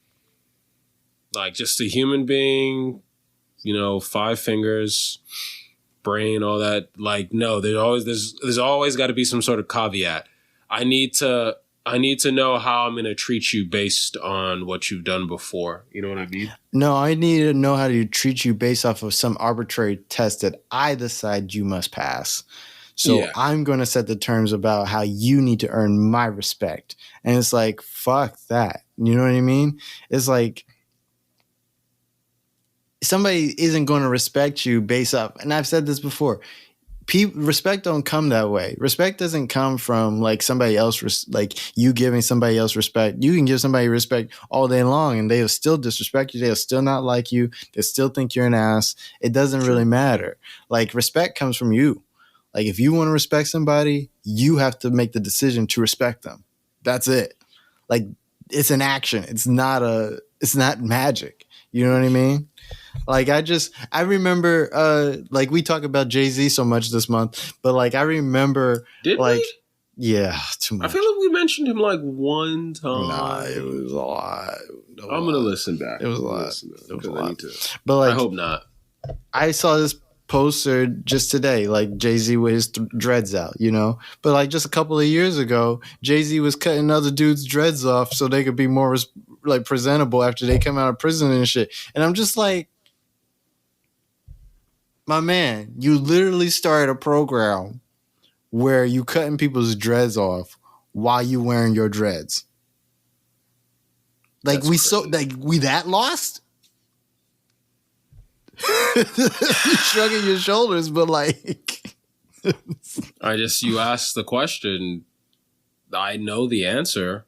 Like just a human being, 5 fingers, brain, all that. Like, no, there's always got to be some sort of caveat. I need to know how I'm going to treat you based on what you've done before. You know what I mean? No, I need to know how to treat you based off of some arbitrary test that I decide you must pass. So I'm going to set the terms about how you need to earn my respect. And it's like, fuck that. You know what I mean? It's like somebody isn't going to respect you based off. And I've said this before. Respect don't come that way. Respect doesn't come from like somebody else, like you giving somebody else respect. You can give somebody respect all day long and they'll still disrespect you. They'll still not like you. They still think you're an ass. It doesn't really matter. Like respect comes from you. Like if you want to respect somebody, you have to make the decision to respect them. That's it. Like it's an action. It's not magic. You know what I mean? Like I remember like we talk about Jay-Z so much this month, but like I remember Did we? Yeah, too much. I feel like we mentioned him like one time. Nah, it was a lot. I'm gonna listen back. It was a lot. I need to. But like I hope not. I saw this poster just today, like Jay-Z with his dreads out, but like just a couple of years ago, Jay-Z was cutting other dudes' dreads off so they could be more like presentable after they come out of prison and shit. And I'm just like, my man, you literally started a program where you cutting people's dreads off while you wearing your dreads. Like we that lost? You're shrugging your shoulders, but like you asked the question. I know the answer.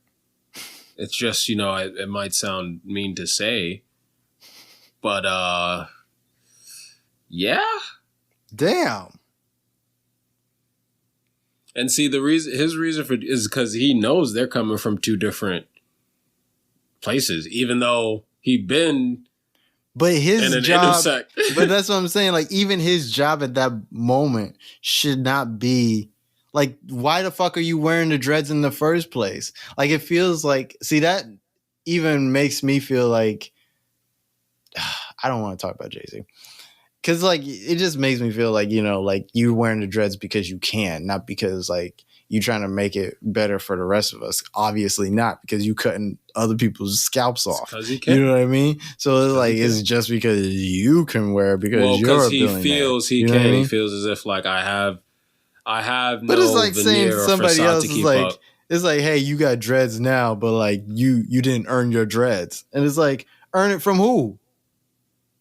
It's just, it might sound mean to say, but yeah. Damn. And see, his reason for is because he knows they're coming from 2 different places, even though he'd been. But his job, but that's what I'm saying. Like, even his job at that moment should not be Like, why the fuck are you wearing the dreads in the first place? Like, it feels like, see, that even makes me feel like, I don't want to talk about Jay-Z. Because, like, it just makes me feel like, like you're wearing the dreads because you can, not because, like, you trying to make it better for the rest of us. Obviously not, because you cutting other people's scalps off. Because he can. You know what I mean? So it's like, it's just because you can wear it because you're a billionaire. He feels he can. He feels as if, like, I have but no it's like saying somebody else is like, up. It's like, hey, you got dreads now, but like you didn't earn your dreads. And it's like, earn it from who?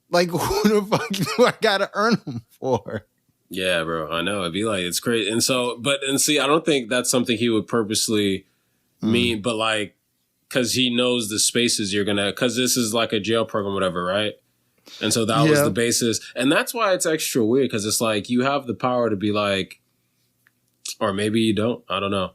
Like, who the fuck do I gotta earn them for? Yeah, bro, I know. It'd be like, it's crazy. And so, see, I don't think that's something he would purposely mean, but like, because he knows the spaces you're gonna, because this is like a jail program, whatever, right? And so that was the basis. And that's why it's extra weird, because it's like, you have the power to be like, or maybe you don't. I don't know.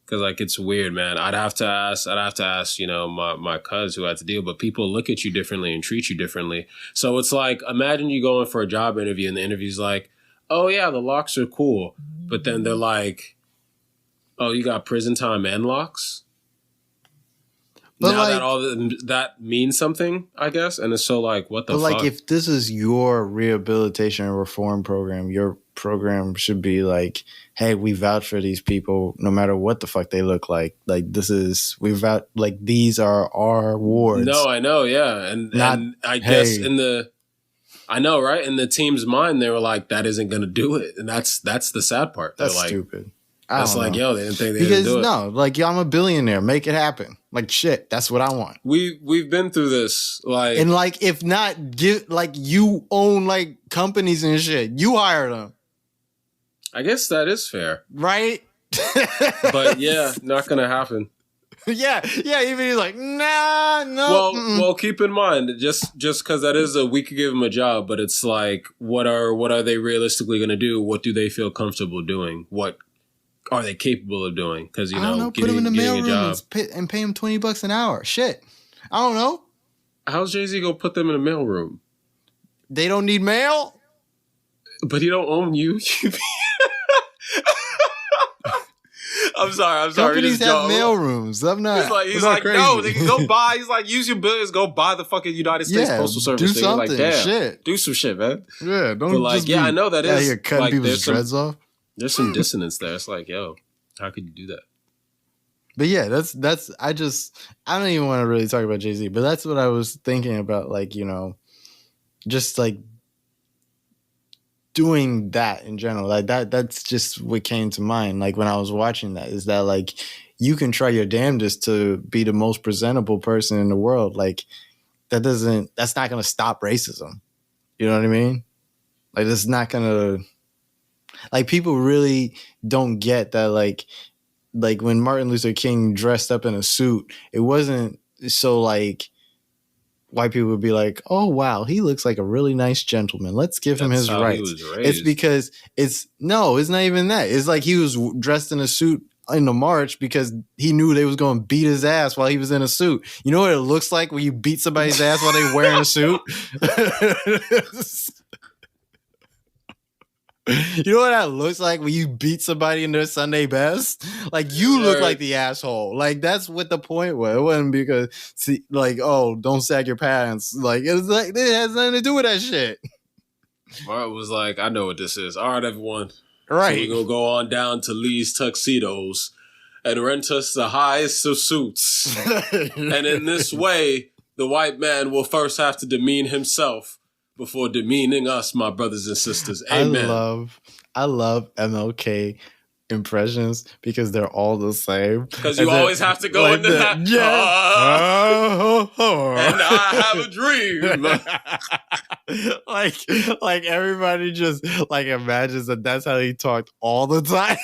Because, like, it's weird, man. I'd have to ask, my cuz who had to deal, but people look at you differently and treat you differently. So it's like, imagine you going for a job interview and the interview's like, oh, yeah, the locks are cool. But then they're like, oh, you got prison time and locks? But now like, that means something, I guess. And it's so like, what the fuck? But like, if this is your rehabilitation and reform program, your program should be like, hey, we vouch for these people no matter what the fuck they look like. Like, these are our wards. No, I know, yeah. And I guess I know, right? In the team's mind, they were like, that isn't going to do it. And that's the sad part. That's like, stupid. That's like, yo, they didn't think they could do it. No, like, I'm a billionaire. Make it happen. Like, shit, that's what I want. We've been through this. Like, and like, if not, you own like companies and shit. You hire them. I guess that is fair. Right? But yeah, not going to happen. Yeah, even he's like, nah, no. Well, keep in mind, just because that is we could give them a job, but it's like, what are they realistically going to do? What do they feel comfortable doing? What are they capable of doing? Because, I don't know, put them in the mailroom and pay them $20 an hour. Shit. I don't know. How's Jay-Z going to put them in a mailroom? They don't need mail? But he don't own you. I'm sorry. Companies have mail rooms. I'm not. He's like, crazy. No, they can go buy. He's like, use your billions, go buy the fucking United States Postal Service. Do something. Like, damn, shit. Do some shit, man. Yeah, don't. But like, I know that is. You're cutting like, people's dreads off. There's some dissonance there. It's like, yo, how could you do that? But yeah, that's. I don't even want to really talk about Jay-Z, but that's what I was thinking about. Like, just like doing that in general, like that's just what came to mind. Like, when I was watching that, is that like, you can try your damnedest to be the most presentable person in the world. Like, that's not going to stop racism. You know what I mean? Like, that's not going to, like, people really don't get that. Like when Martin Luther King dressed up in a suit, it wasn't so like, white people would be like, oh, wow, he looks like a really nice gentleman. Let's give him his rights. It's because it's not even that. It's like he was dressed in a suit in the march because he knew they was going to beat his ass while he was in a suit. You know what it looks like when you beat somebody's ass while they're wearing a suit? You know what that looks like when you beat somebody in their Sunday best? Like, you look like the asshole. Like, that's what the point was. It wasn't because, oh, don't sag your pants. Like, it has nothing to do with that shit. Mark was like, I know what this is. All right, everyone. Right. So we're going to go on down to Lee's Tuxedos and rent us the highest of suits. And in this way, the white man will first have to demean himself before demeaning us, my brothers and sisters. Amen. I love MLK impressions because they're all the same. Because you always have to go like into that. Yeah. And I have a dream. like everybody just like imagines that that's how he talked all the time.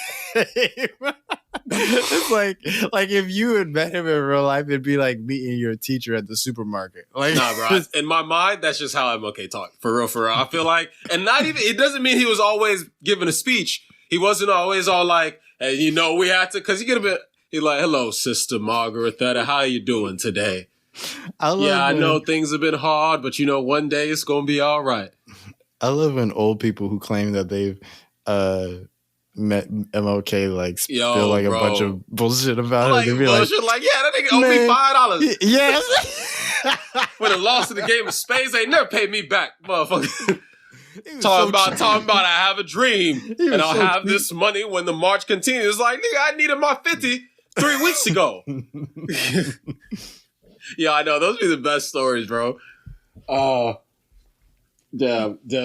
It's like if you had met him in real life, it'd be like meeting your teacher at the supermarket. Like, nah, bro. In my mind, that's just how MLK talked. For real. I feel like, and not even, it doesn't mean he was always giving a speech. He wasn't always all like, hey, we had to, because he could have been, he like, hello, Sister Margaret Theta, how you doing today? I know things have been hard, but one day it's going to be all right. I love when old people who claim that they've MLK like spill Yo, like a bunch bro. of bullshit about Like it. They'd be bullshit, like, yeah, that nigga owe me $5. Yes. When the loss of the game of spades, they never paid me back, motherfucker. talking Talking about I have a dream and I'll have cheap. this money when the march continues. Like, nigga, I needed my 50 3 weeks ago. Yeah, I know. Those be the best stories, bro. Damn.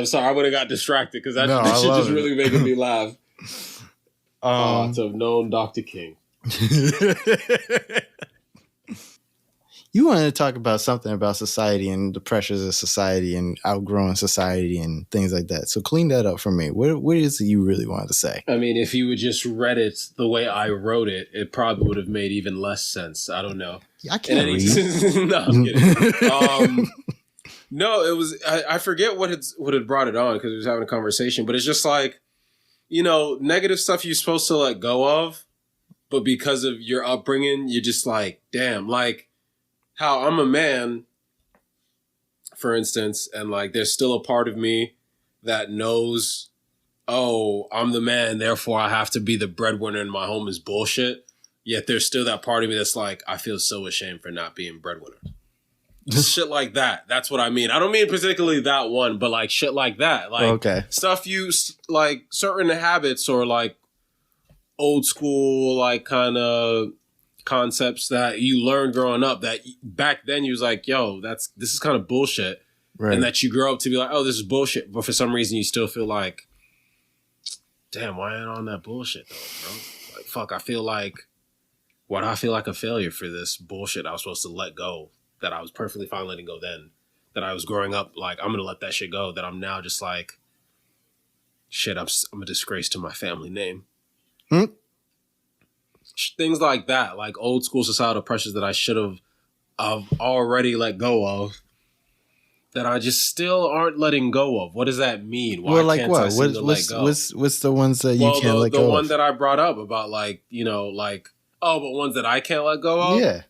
Sorry, I would have got distracted because that shit just really making me laugh. To have known Dr. King. You wanted to talk about something about society and the pressures of society and outgrowing society and things like that. So clean that up for me. What is it you really wanted to say? I mean, if you would just read it the way I wrote it, it probably would have made even less sense. I don't know. I can't read. No, I'm kidding. No, it was. I forget what had brought it on because we was having a conversation, but it's just like, you know, negative stuff you're supposed to let go of, but because of your upbringing, you're just like, damn, like how I'm a man, for instance, and like there's still a part of me that knows, oh, I'm the man, therefore I have to be the breadwinner in my home is bullshit. Yet there's still that part of me that's like, I feel so ashamed for not being breadwinner. Just shit like that. That's what I mean. I don't mean particularly that one, but like shit like that. Like stuff you like certain habits or like old school like kind of concepts that you learned growing up that back then you was like, yo, this is kind of bullshit. Right. And that you grow up to be like, oh, this is bullshit. But for some reason you still feel like, damn, why ain't I on that bullshit though, bro? Like, fuck, I feel like a failure for this bullshit I was supposed to let go, that I was perfectly fine letting go then, that I was growing up like, I'm going to let that shit go, that I'm now just like, shit, I'm a disgrace to my family name. Things like that, like old school societal pressures that I should have already let go of, that I just still aren't letting go of. What does that mean? Why like can't what? I seem to let go? What's the ones that you can't let go of? The one that I brought up about like, you know, like, oh, but ones that I can't let go of? Yeah.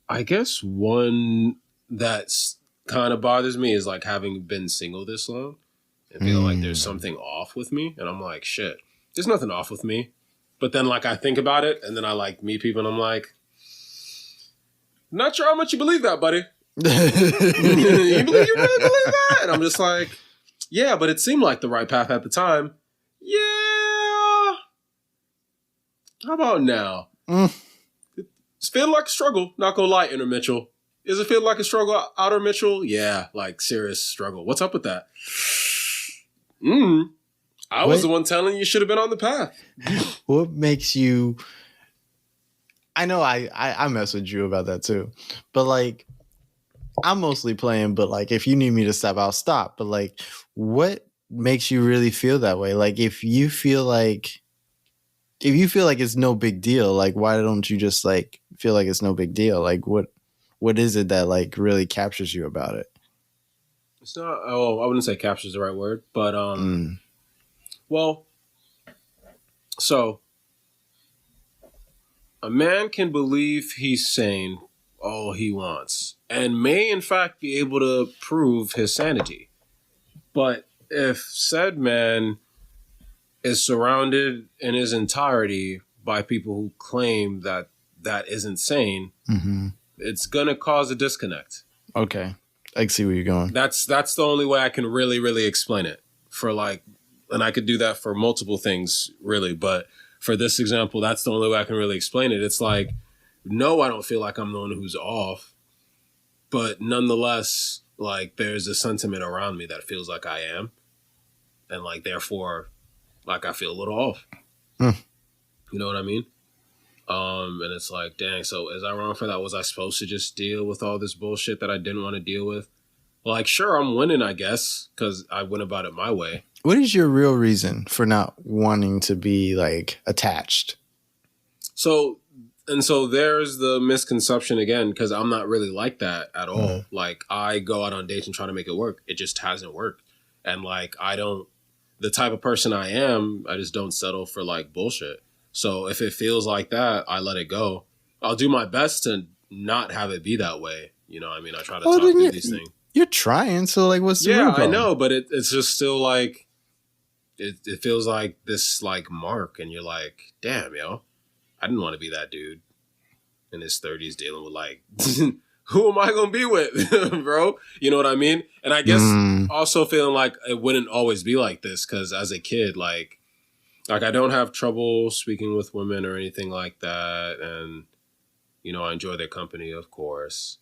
I guess one that's kind of bothers me is like having been single this long and feeling like there's something off with me. And I'm like, shit, there's nothing off with me. But then like I think about it and then I like meet people and I'm like, not sure how much you believe that, buddy. You really believe that? And I'm just like, yeah, but it seemed like the right path at the time. Yeah. How about now? It's feeling like a struggle. Not gonna lie, Inner Mitchell. Is it feeling like a struggle, Outer Mitchell? Yeah, like serious struggle. What's up with that? I was the one telling you should have been on the path. What makes you... I know I mess with you about that too. But like, I'm mostly playing, but like if you need me to stop, I'll stop. But like, what makes you really feel that way? Like if you feel like it's no big deal, like why don't you just like feel like it's no big deal? Like what is it that like really captures you about it? It's not, I wouldn't say captures the right word, but well, so a man can believe he's saying all he wants and may in fact be able to prove his sanity. But if said man is surrounded in his entirety by people who claim that isn't sane, it's gonna cause a disconnect. Okay, I see where you're going. That's the only way I can really, really explain it for like, and I could do that for multiple things really, but for this example, that's the only way I can really explain it. It's like, no, I don't feel like I'm the one who's off, but nonetheless, like there's a sentiment around me that feels like I am, and like therefore, like I feel a little off. You know what I mean? And it's like, dang, so is I wrong for that? Was I supposed to just deal with all this bullshit that I didn't want to deal with? Like, sure, I'm winning, I guess, because I went about it my way. What is your real reason for not wanting to be like attached? So there's the misconception again, because I'm not really like that at all. Like I go out on dates and try to make it work. It just hasn't worked. And like, the type of person I am, I just don't settle for like bullshit. So if it feels like that, I let it go. I'll do my best to not have it be that way. You know what I mean? I try to Oh, talk then through these things. you're trying. So like, what's the Yeah, real I problem? know, but it's just still like, it feels like this like mark, and you're like, damn, yo, I didn't want to be that dude in his 30s dealing with like, who am I gonna be with, bro? You know what I mean? And I guess also feeling like it wouldn't always be like this, because as a kid, like I don't have trouble speaking with women or anything like that, and you know I enjoy their company, of course.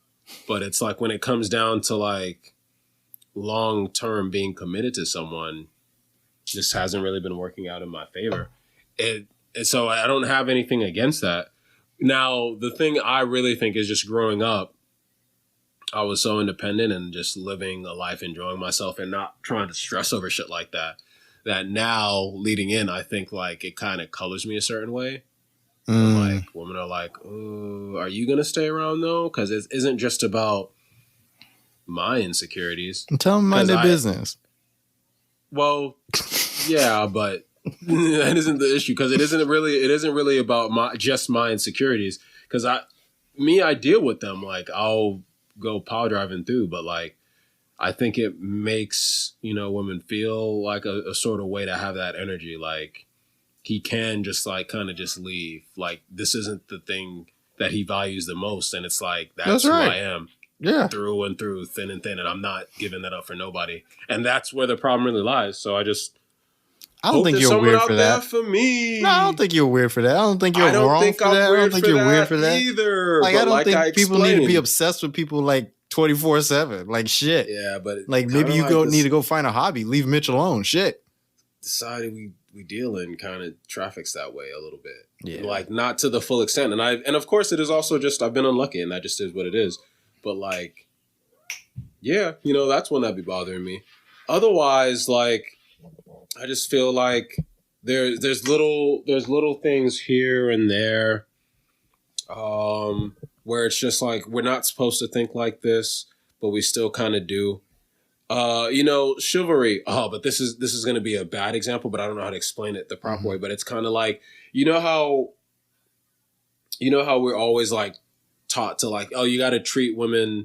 But it's like when it comes down to like long term being committed to someone, just hasn't really been working out in my favor. And so I don't have anything against that. Now, the thing I really think is just growing up, I was so independent and just living a life, enjoying myself and not trying to stress over shit like that. That now leading in, I think like it kind of colors me a certain way. And like women are like, oh, are you going to stay around though? Because it isn't just about my insecurities. Tell them mind their business. Well, yeah, but that isn't the issue, because it isn't really about my insecurities. Because I deal with them. Like I'll go power driving through, but like I think it makes women feel like a sort of way to have that energy. Like he can just like kind of just leave. Like this isn't the thing that he values the most, and it's like that's right. who I am. Yeah, through and through, thin and thin, and I'm not giving that up for nobody. And that's where the problem really lies. So I don't think you're weird for that. For me, no, I don't think you're weird for that. I don't think you're wrong for that. I don't think you're weird for that either. Like I don't think people need to be obsessed with people like 24/7. Like shit. Yeah, but like maybe you need to go find a hobby. Leave Mitch alone. Shit. Society we deal in kind of traffics that way a little bit. Yeah, like not to the full extent. And of course it is also just I've been unlucky, and that just is what it is. But like, yeah, that's one that'd be bothering me. Otherwise, like, I just feel like there's little things here and there, where it's just like we're not supposed to think like this, but we still kind of do. Chivalry. Oh, but this is going to be a bad example, but I don't know how to explain it the proper way. But it's kind of like how we're always like taught to like, oh, you got to treat women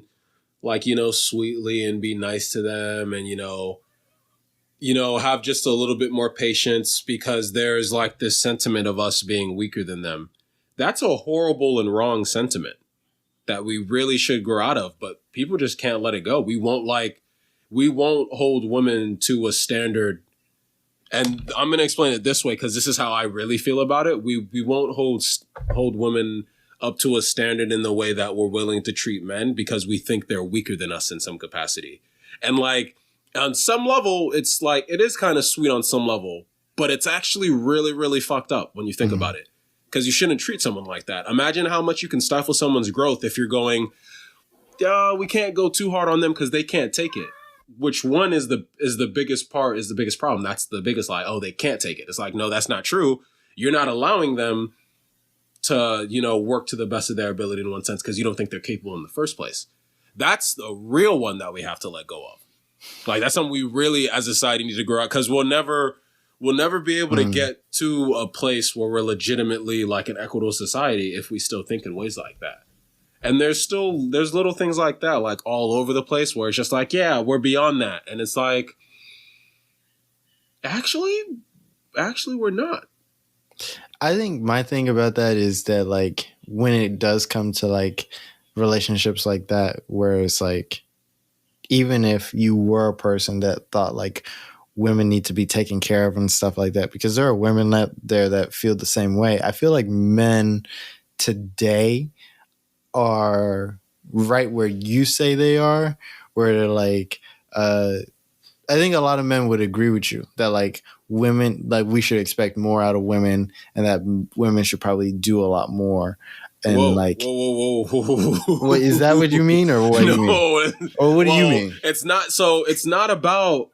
like, sweetly and be nice to them, and, have just a little bit more patience, because there's like this sentiment of us being weaker than them. That's a horrible and wrong sentiment that we really should grow out of, but people just can't let it go. We won't hold women to a standard. And I'm going to explain it this way, because this is how I really feel about it. We won't hold women up to a standard in the way that we're willing to treat men, because we think they're weaker than us in some capacity. And like on some level, it's like it is kind of sweet on some level, but it's actually really, really fucked up when you think about it, because you shouldn't treat someone like that. Imagine how much you can stifle someone's growth if you're going, we can't go too hard on them because they can't take it. Which one is the biggest problem? That's the biggest lie. Oh, they can't take it. It's like, no, that's not true. You're not allowing them to, work to the best of their ability in one sense, because you don't think they're capable in the first place. That's the real one that we have to let go of. Like that's something we really as a society need to grow out, because we'll never be able to get to a place where we're legitimately like an equitable society if we still think in ways like that. And there's little things like that, like all over the place, where it's just like, yeah, we're beyond that. And it's like, actually we're not. I think my thing about that is that like when it does come to like relationships like that, where it's like, even if you were a person that thought like women need to be taken care of and stuff like that, because there are women out there that feel the same way. I feel like men today are right where you say they are, where they're like, I think a lot of men would agree with you that like women, like we should expect more out of women, and that women should probably do a lot more. And whoa, like, whoa. What, is that what you mean, or what do you mean? Or what do you mean? It's not. So it's not about.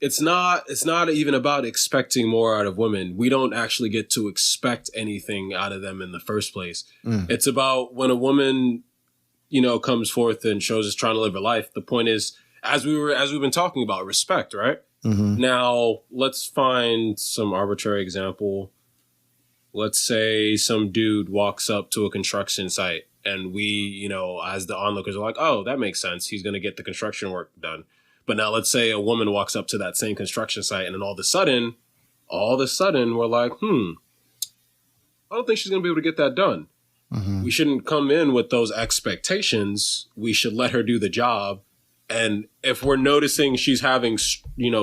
It's not even about expecting more out of women. We don't actually get to expect anything out of them in the first place. It's about when a woman, comes forth and shows us trying to live her life. The point is, as we've been talking about, respect, right? Now let's find some arbitrary example. let's say some dude walks up to a construction site and we, as the onlookers are like, oh, that makes sense. He's going to get the construction work done. But now let's say a woman walks up to that same construction site and then all of a sudden, we're like, I don't think she's going to be able to get that done. Mm-hmm. We shouldn't come in with those expectations. We should let her do the job. And if we're noticing she's having,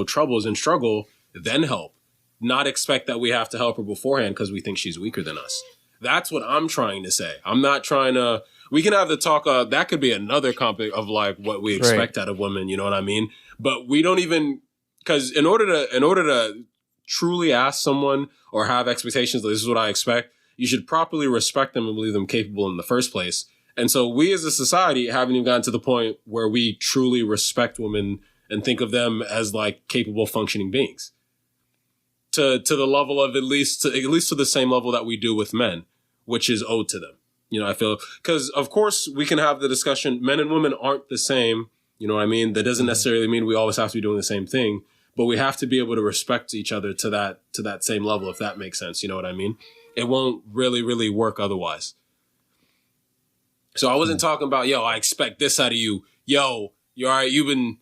troubles and struggle, then help. Not expect that we have to help her beforehand because we think she's weaker than us. That's what I'm trying to say. I'm not trying to, we can have the talk, that could be another topic of like what we expect out of women, you know what I mean? But we don't even, because in order to truly ask someone or have expectations, this is what I expect, you should properly respect them and believe them capable in the first place. And so we as a society haven't even gotten to the point where we truly respect women and think of them as like capable functioning beings. To the level of at least to the same level that we do with men, which is owed to them. I feel, because of course we can have the discussion, men and women aren't the same, you know what I mean? That doesn't necessarily mean we always have to be doing the same thing, but we have to be able to respect each other to that same level, if that makes sense, you know what I mean? It won't really, really work otherwise. So I wasn't talking about, I expect this out of you. You're all right, you've been,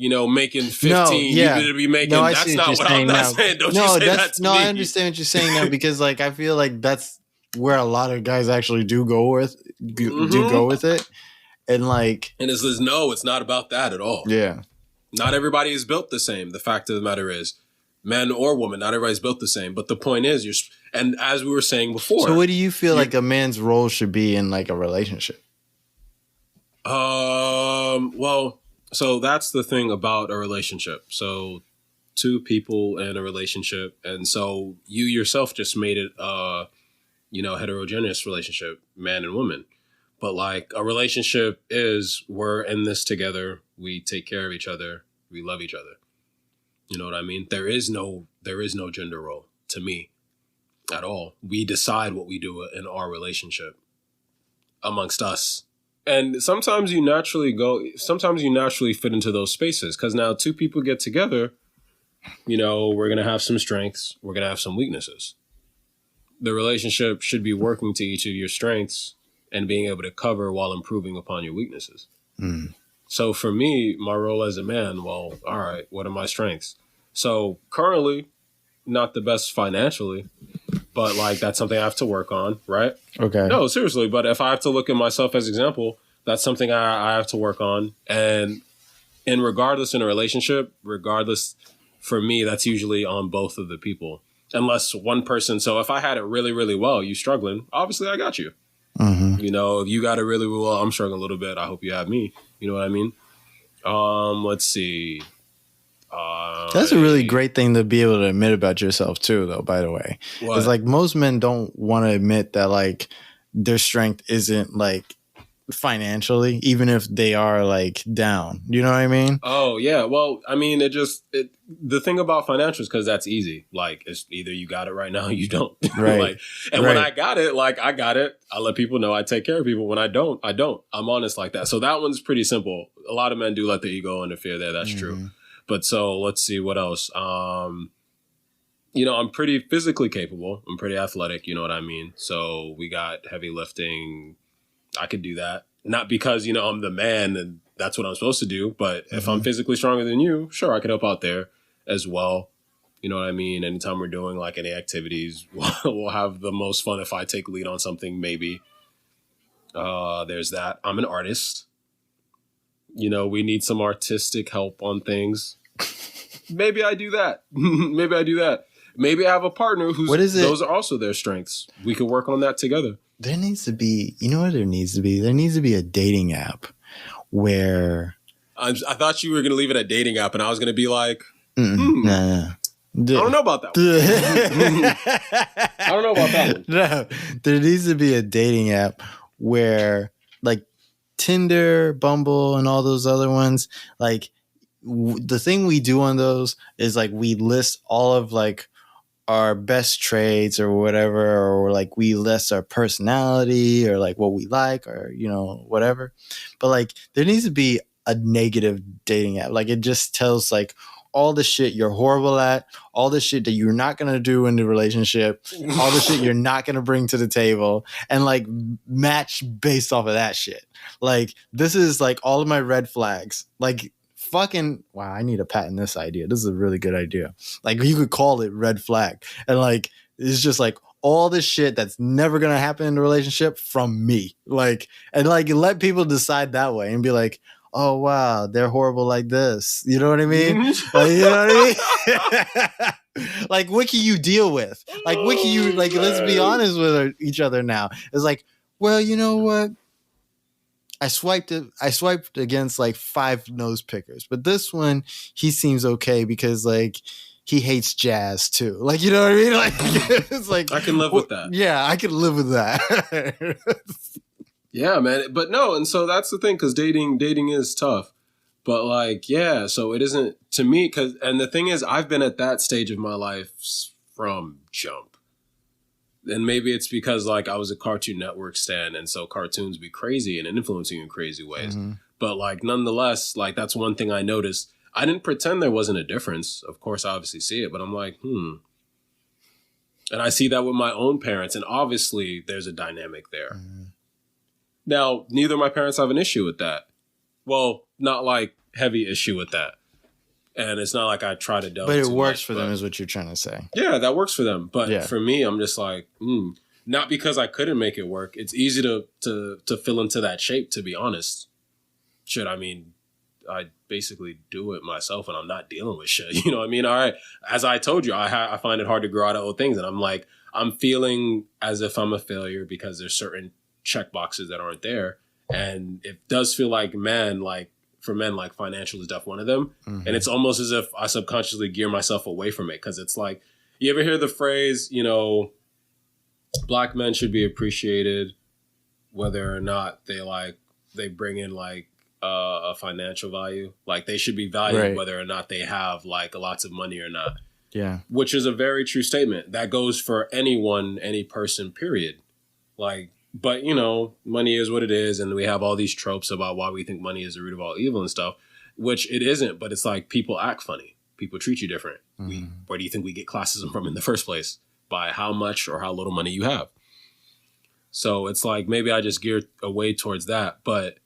making 15, no, yeah. you need to be making, that's not what I'm not saying. Don't you say that to me. I understand what you're saying now, because like, I feel like that's where a lot of guys actually do go with it. And like, and it's not about that at all. Yeah. Not everybody is built the same. The fact of the matter is, men or women, not everybody's built the same. But the point is, and as we were saying before. So what do you feel like a man's role should be in like a relationship? Well, so that's the thing about a relationship. So two people in a relationship. And so you yourself just made it, heterogeneous relationship, man and woman. But like a relationship is, we're in this together. We take care of each other. We love each other. You know what I mean? There is no gender role to me at all. We decide what we do in our relationship amongst us. And sometimes you naturally fit into those spaces, because now two people get together, we're going to have some strengths. We're going to have some weaknesses. The relationship should be working to each of your strengths and being able to cover while improving upon your weaknesses. Mm. So for me, my role as a man, well, all right, what are my strengths? So currently, not the best financially, but like that's something I have to work on, right? Okay. No, seriously, but if I have to look at myself as example, that's something I have to work on. And regardless in a relationship, for me, that's usually on both of the people. Unless one person, so if I had it really, really well, you struggling, obviously I got you. Mm-hmm. If you got it really well, I'm struggling a little bit, I hope you have me. You know what I mean? Let's see. That's a really great thing to be able to admit about yourself too, though, by the way. It's like most men don't want to admit that like their strength isn't like financially, even if they are like down. You know what I mean? Oh, yeah. Well, I mean, the thing about financials, because that's easy. Like, it's either you got it right now or you don't. Right. When I got it, I got it. I let people know I take care of people. When I don't, I don't. I'm honest like that. So that one's pretty simple. A lot of men do let the ego interfere there. That's true. But so let's see what else. I'm pretty physically capable. I'm pretty athletic. You know what I mean? So we got heavy lifting. I could do that. Not because, I'm the man and that's what I'm supposed to do. But if I'm physically stronger than you, sure, I could help out there as well. You know what I mean? Anytime we're doing like any activities, we'll have the most fun if I take lead on something, maybe. There's that. I'm an artist. We need some artistic help on things. Maybe I do that. Maybe I have a partner those are also their strengths. We could work on that together. There needs to be, there needs to be? There needs to be a dating app where... I thought you were going to leave it a dating app and I was going to be like, nah. I don't know about that one. I don't know about that one. No, there needs to be a dating app where like Tinder, Bumble, and all those other ones, like the thing we do on those is like we list all of like our best traits or whatever, or like we list our personality or like what we like or, whatever. But like there needs to be a negative dating app. Like it just tells like all the shit you're horrible at, all the shit that you're not going to do in the relationship, all the shit you're not going to bring to the table, and like match based off of that shit. Like, this is like all of my red flags. Like, fucking, wow, I need to patent this idea. This is a really good idea. Like, you could call it red flag. And like, it's just like all this shit that's never going to happen in the relationship from me. Like, and like, let people decide that way and be like, oh, wow, they're horrible like this. You know what I mean? Like, you know what I mean? Like, what can you deal with? Like, what can you, like, let's be honest with each other now. It's like, well, you know what? I swiped against like 5 nose pickers, but this one, he seems okay because like he hates jazz too. Like, you know what I mean? Like, it's like, I can live with that. Yeah, I can live with that. Yeah, man. But no, and so that's the thing, because dating is tough. But like, yeah, so it isn't to me, and the thing is, I've been at that stage of my life from jump. And maybe it's because like I was a Cartoon Network stan, and so cartoons be crazy and influencing you in crazy ways. Mm-hmm. But like, nonetheless, like that's one thing I noticed. I didn't pretend there wasn't a difference. Of course, I obviously see it, but I'm like, And I see that with my own parents, and obviously there's a dynamic there. Mm-hmm. Now, neither of my parents have an issue with that. Well, not like heavy issue with that. And it's not like I try to delve. But it works for them, is what you're trying to say. Yeah, that works for them. But for me, I'm just like, not because I couldn't make it work. It's easy to fill into that shape, to be honest. Shit, I mean, I basically do it myself, and I'm not dealing with shit. You know what I mean? All right. As I told you, I find it hard to grow out of old things. And I'm like, I'm feeling as if I'm a failure because there's certain check boxes that aren't there. And it does feel like, for men, like financial is definitely one of them. Mm-hmm. And it's almost as if I subconsciously gear myself away from it. Because it's like, you ever hear the phrase, you know, black men should be appreciated whether or not they bring in like a financial value. Like they should be valued whether or not they have like lots of money or not. Yeah. Which is a very true statement. That goes for anyone, any person, period. Like, but, you know, money is what it is. And we have all these tropes about why we think money is the root of all evil and stuff, which it isn't. But it's like people act funny. People treat you different. Mm-hmm. Where do you think we get classism from in the first place? By how much or how little money you have. So it's like maybe I just geared away towards that. But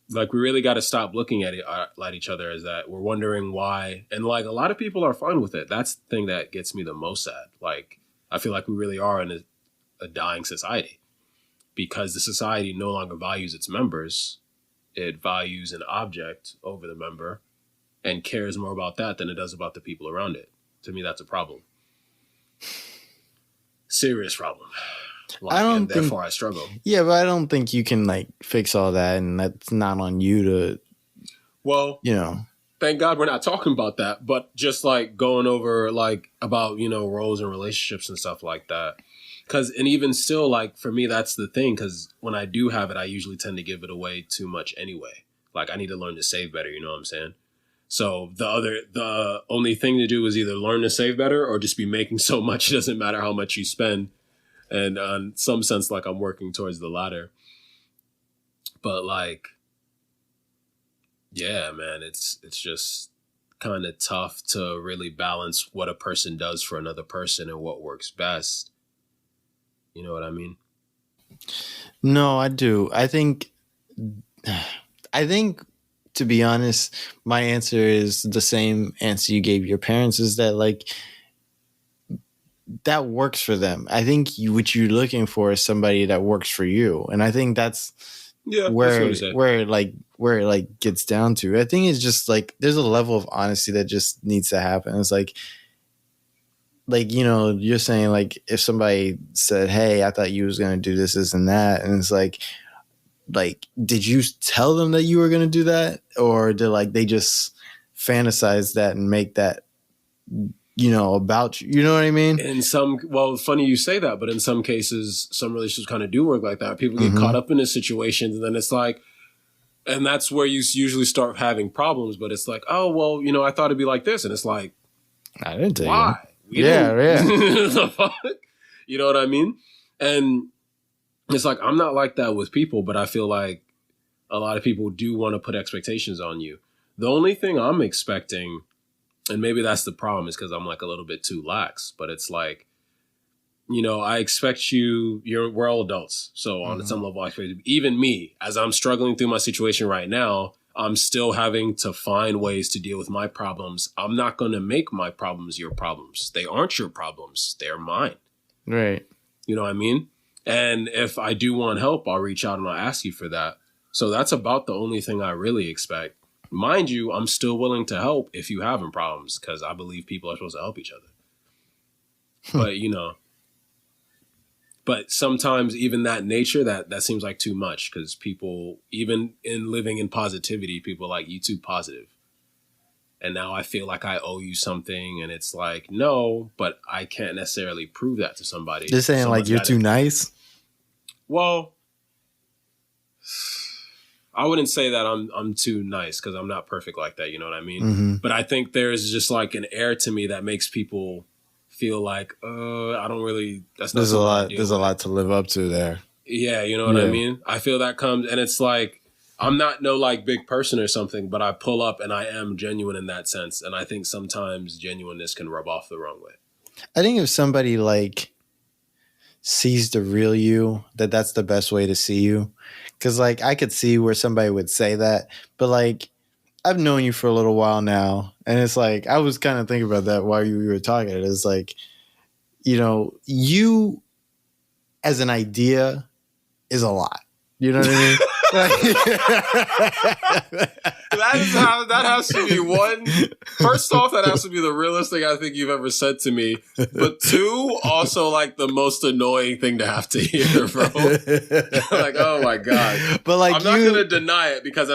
like we really got to stop looking at each other as that. We're wondering why. And like a lot of people are fine with it. That's the thing that gets me the most sad. Like I feel like we really are in a dying society. Because the society no longer values its members. It values an object over the member and cares more about that than it does about the people around it. To me, that's a problem. Serious problem. Like, therefore I struggle. Yeah, but I don't think you can like fix all that, and that's not on you to. Well, you know. Thank God we're not talking about that, but just like going over like about, you know, roles and relationships and stuff like that. And even still, like, for me, that's the thing. Because when I do have it, I usually tend to give it away too much anyway. Like, I need to learn to save better. You know what I'm saying? So the only thing to do is either learn to save better or just be making so much. It doesn't matter how much you spend. And in some sense, like, I'm working towards the latter. But, like, yeah, man, it's just kind of tough to really balance what a person does for another person and what works best. You know what I mean? No, I do. I think, to be honest, my answer is the same answer you gave your parents, is that like, that works for them. I think what you're looking for is somebody that works for you. And I think that's where it gets down to. I think it's just like, there's a level of honesty that just needs to happen. It's like, you know, you're saying like if somebody said, hey, I thought you was going to do this, and that. And it's like, did you tell them that you were going to do that? Or did like they just fantasize that and make that, you know, about you? You know what I mean? Funny you say that, but in some cases, some relationships kind of do work like that. People get caught up in this situation, and then it's like, and that's where you usually start having problems. But it's like, oh, well, you know, I thought it'd be like this. And it's like, I didn't tell why? you. Yeah. The fuck? You know what I mean? And it's like, I'm not like that with people, but I feel like a lot of people do want to put expectations on you. The only thing I'm expecting, And maybe that's the problem, is because I'm like a little bit too lax. But it's like, you know, I expect we're all adults. So on some level, I expect even me, as I'm struggling through my situation right now, I'm still having to find ways to deal with my problems. I'm not going to make my problems your problems. They aren't your problems. They're mine. Right. You know what I mean? And if I do want help, I'll reach out and I'll ask you for that. So that's about the only thing I really expect. Mind you, I'm still willing to help if you having problems, because I believe people are supposed to help each other. But, you know, but sometimes even that nature, that seems like too much, because people, even in living in positivity, people are like, you too positive. And now I feel like I owe you something. And it's like, no, but I can't necessarily prove that to somebody. They're saying like you're too nice? Well, I wouldn't say that I'm too nice, because I'm not perfect like that. You know what I mean? Mm-hmm. But I think there's just like an air to me that makes people feel like, I don't really, that's not there's a lot to live up to there. Yeah, you know what I mean? I feel that comes, and it's like, I'm not no like big person or something, but I pull up and I am genuine in that sense. And I think sometimes genuineness can rub off the wrong way. I think if somebody like sees the real you, that's the best way to see you. Cause like I could see where somebody would say that, but like I've known you for a little while now. And it's like, I was kind of thinking about that while you were talking. It's like, you know, you as an idea is a lot. You know what I mean? That has to be one. First off, that has to be the realest thing I think you've ever said to me. But two, also like the most annoying thing to have to hear, bro. Like, oh my God. But like, I'm not gonna deny it, because I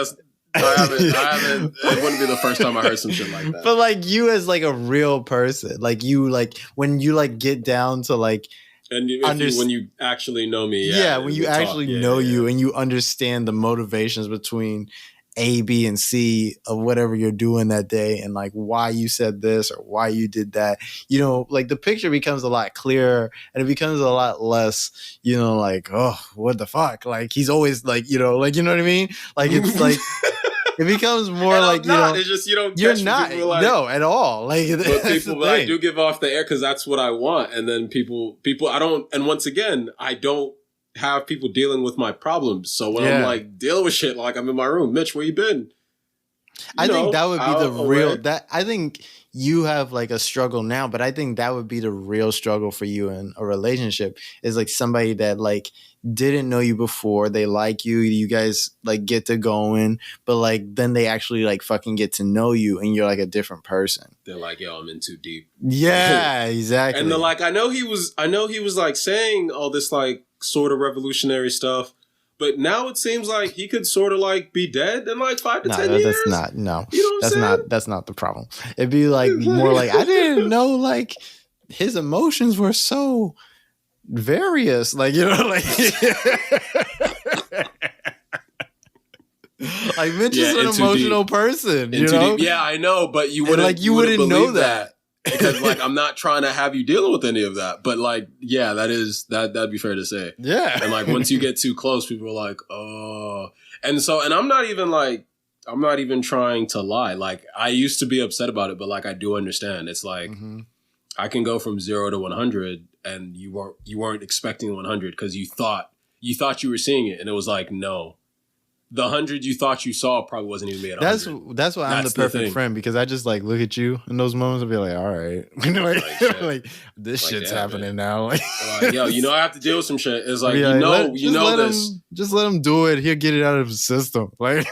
haven't. It wouldn't be the first time I heard some shit like that. But like you as like a real person, like you, like when you like get down to like. And when you actually know me. When you actually know you and you understand the motivations between A, B, and C of whatever you're doing that day, and like why you said this or why you did that, you know, like the picture becomes a lot clearer, and it becomes a lot less, you know, like, oh, what the fuck? Like he's always like, you know what I mean? Like it's like it becomes more like, you know, it's just, you don't, you're not, like, no, at all. Like, but people, I do give off the air because that's what I want. And then people, I don't, and once again, I don't have people dealing with my problems. So when I'm like dealing with shit, like I'm in my room, Mitch, where you been? I think that would be the real, I think you have like a struggle now, but I think that would be the real struggle for you in a relationship, is like somebody that like didn't know you before. They like you. You guys like get to going, but like then they actually like fucking get to know you, and you're like a different person. They're like, yo, I'm in too deep. Yeah, exactly. And they're like, I know he was like saying all this like sort of revolutionary stuff, but now it seems like he could sort of like be dead in like 5 to 10 years. That's not, no. You know what I'm saying? That's not the problem. It'd be like more like, I didn't know like his emotions were so various. Like, you know, like like Mitch is an emotional person, you know? Yeah, I know, but you wouldn't like you wouldn't know that. Because like I'm not trying to have you dealing with any of that, but like that'd be fair to say. Yeah. And like once you get too close, people are like, oh, and I'm not even trying to lie. Like I used to be upset about it, but like I do understand. It's like I can go from 0 to 100, and you weren't expecting 100 because you thought you were seeing it, and it was like, no. The 100 you thought you saw probably wasn't even made at 100. That's why I'm the perfect friend, because I just like look at you in those moments and be like, all right, like this like, shit's happening now. Like, yo, you know I have to deal with some shit. It's like, just let him do it. He'll get it out of his system. Like,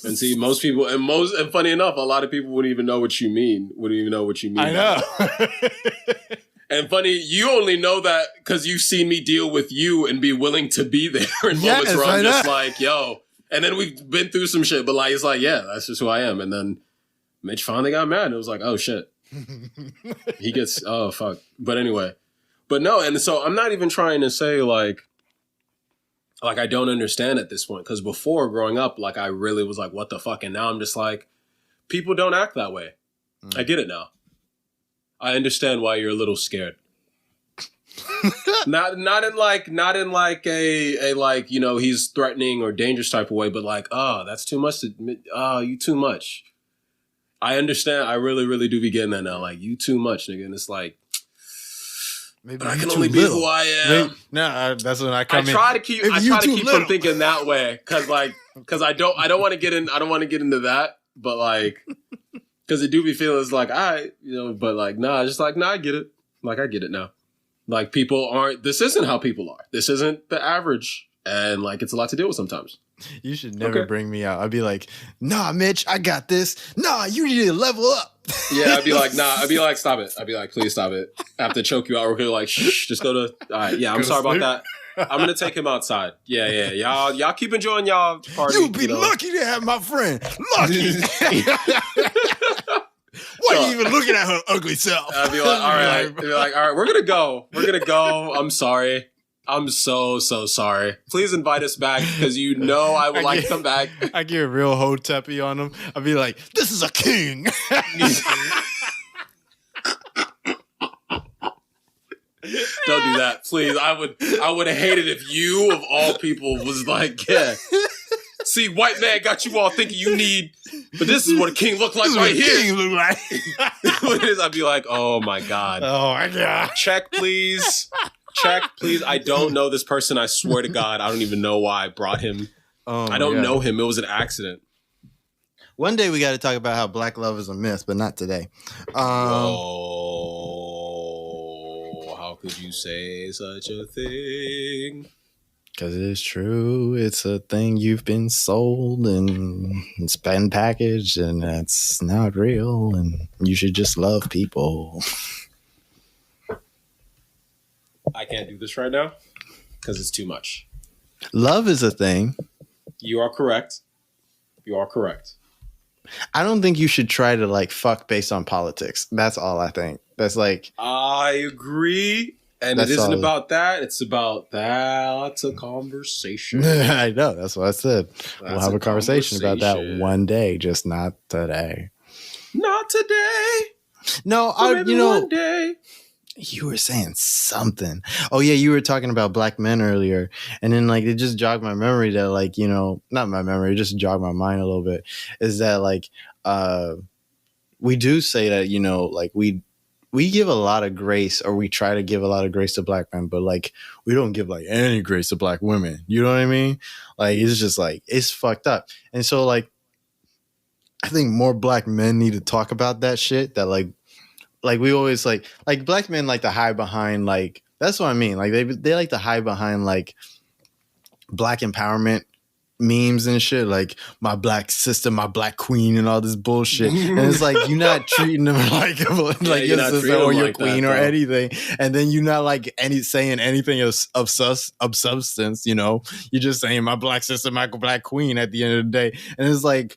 and see, most people and funny enough, a lot of people wouldn't even know what you mean. I know. And funny, you only know that because you've seen me deal with you and be willing to be there in moments where I'm just like, yo. And then we've been through some shit, but like, it's like, yeah, that's just who I am. And then Mitch finally got mad. And it was like, oh shit. He gets, oh fuck. But anyway, but no. And so I'm not even trying to say like I don't understand at this point. Cause before growing up, like I really was like, what the fuck? And now I'm just like, people don't act that way. I get it now. I understand why you're a little scared. not in like a like, you know, he's threatening or dangerous type of way, but like, oh, that's too much. You too much. I understand. I really, really do be getting that now. Like, you too much, nigga. And it's like, Maybe but I you can too only be little. who I am. No, that's when I come in. I try to keep little. from thinking that way, because I don't want to get in. I don't want to get into that, but like, because it do be feeling it's like, all right, you know, but like, nah, just like, nah, I get it. Like, I get it now. Like, people aren't. This isn't how people are. This isn't the average, and like, it's a lot to deal with sometimes. You should never bring me out. I'd be like, nah, Mitch, I got this. Nah, you need to level up. Yeah, I'd be like, nah. I'd be like, stop it. I'd be like, please stop it. I have to choke you out. We're gonna like, shh, just go to. All right, yeah, I'm sorry about that. I'm gonna take him outside. Yeah. Y'all keep enjoying y'all party. You'd be lucky to have my friend. Lucky. Why are you even looking at her ugly self? I'd be like, all right, we're gonna go. I'm sorry. I'm so sorry. Please invite us back because you know I would like to come back. I get real hoteppy on him. I'd be like, this is a king. Don't do that, please. I would have hated if you of all people was like, yeah. See, white man got you all thinking you need, but this is what a king look like right here. King look like. I'd be like, oh my god. Oh my god. Check, please. I don't know this person. I swear to God, I don't even know why I brought him. I don't know him. It was an accident. One day we got to talk about how black love is a myth, but not today. Whoa. How could you say such a thing? Because it's true. It's a thing you've been sold and it's been packaged and it's not real and you should just love people. I can't do this right now because it's too much. Love is a thing. You are correct. I don't think you should try to like fuck based on politics. That's all I think. That's like... I agree. And it isn't about that. It's about that's a conversation. I know. That's what I said. We'll have a conversation about that one day, just not today. Not today. No, one day. You were saying something. Oh yeah, you were talking about black men earlier, and then like it just jogged my memory that like not my memory, it just jogged my mind a little bit. Is that like we do say that like we give a lot of grace, or we try to give a lot of grace to black men, but like we don't give like any grace to black women. You know what I mean? Like it's just like it's fucked up. And so like I think more black men need to talk about that shit. That like we always like black men like to hide behind like that's what I mean. Like they like to hide behind like black empowerment memes and shit, like my black sister, my black queen, and all this bullshit. And it's like you're not treating them like your sister or your queen or anything. And then you're not like saying anything of substance. You're just saying my black sister, my black queen at the end of the day. And it's like,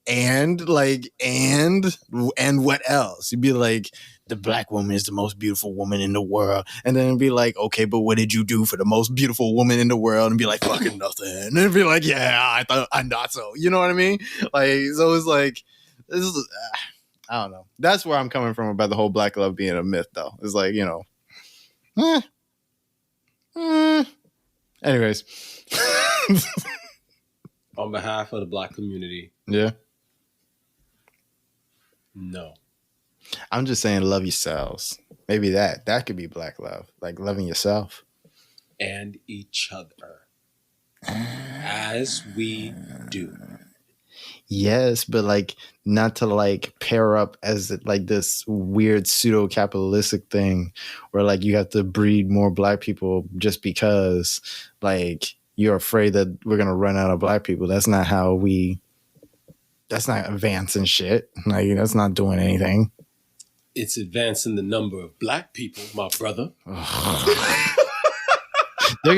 and what else? You'd be like, the black woman is the most beautiful woman in the world. And then be like, okay, but what did you do for the most beautiful woman in the world? And be like, fucking nothing. And then be like, yeah, I thought so. You know what I mean? Like, so it's like, this is, I don't know. That's where I'm coming from about the whole black love being a myth, though. It's like, anyways. On behalf of the black community. Yeah. No. I'm just saying love yourselves. Maybe that could be black love. Like loving yourself. And each other. As we do. Yes, but like not to like pair up as like this weird pseudo capitalistic thing where like you have to breed more black people just because like you're afraid that we're gonna run out of black people. That's not advancing shit. Like that's not doing anything. It's advancing the number of black people, my brother. There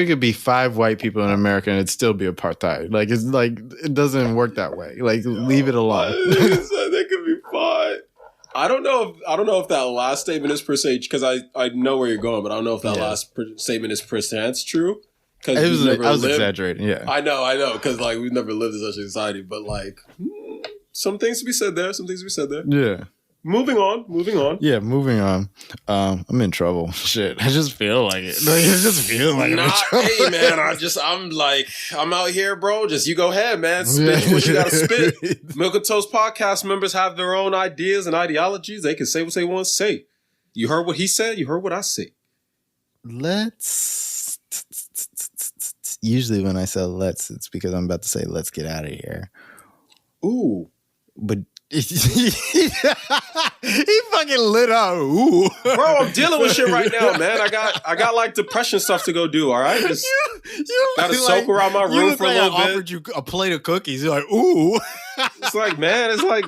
could be 5 white people in America and it'd still be apartheid. Like it's like it doesn't work that way. Like leave it alone. There could be 5. I don't know if that last statement is per se, because I know where you're going, but I don't know if that last statement is percent true. Because I was exaggerating. Yeah, I know, because like we've never lived in such a society. But like some things to be said there. Yeah. Moving on. Yeah, moving on. I'm in trouble. Shit, I just feel like it. Like, I just feel like I'm in trouble. Hey man, I'm out here, bro. Just you go ahead, man. Spit what you gotta spit. Milk and Toast podcast members have their own ideas and ideologies. They can say what they want to say. You heard what he said. You heard what I say. Let's. Usually when I say let's, it's because I'm about to say let's get out of here. Ooh, but. He fucking lit up. Ooh. Bro, I'm dealing with shit right now, man. I got like depression stuff to go do. All right, just gotta soak around my room for a little bit. I offered you a plate of cookies. You're like, ooh. It's like, man, it's like,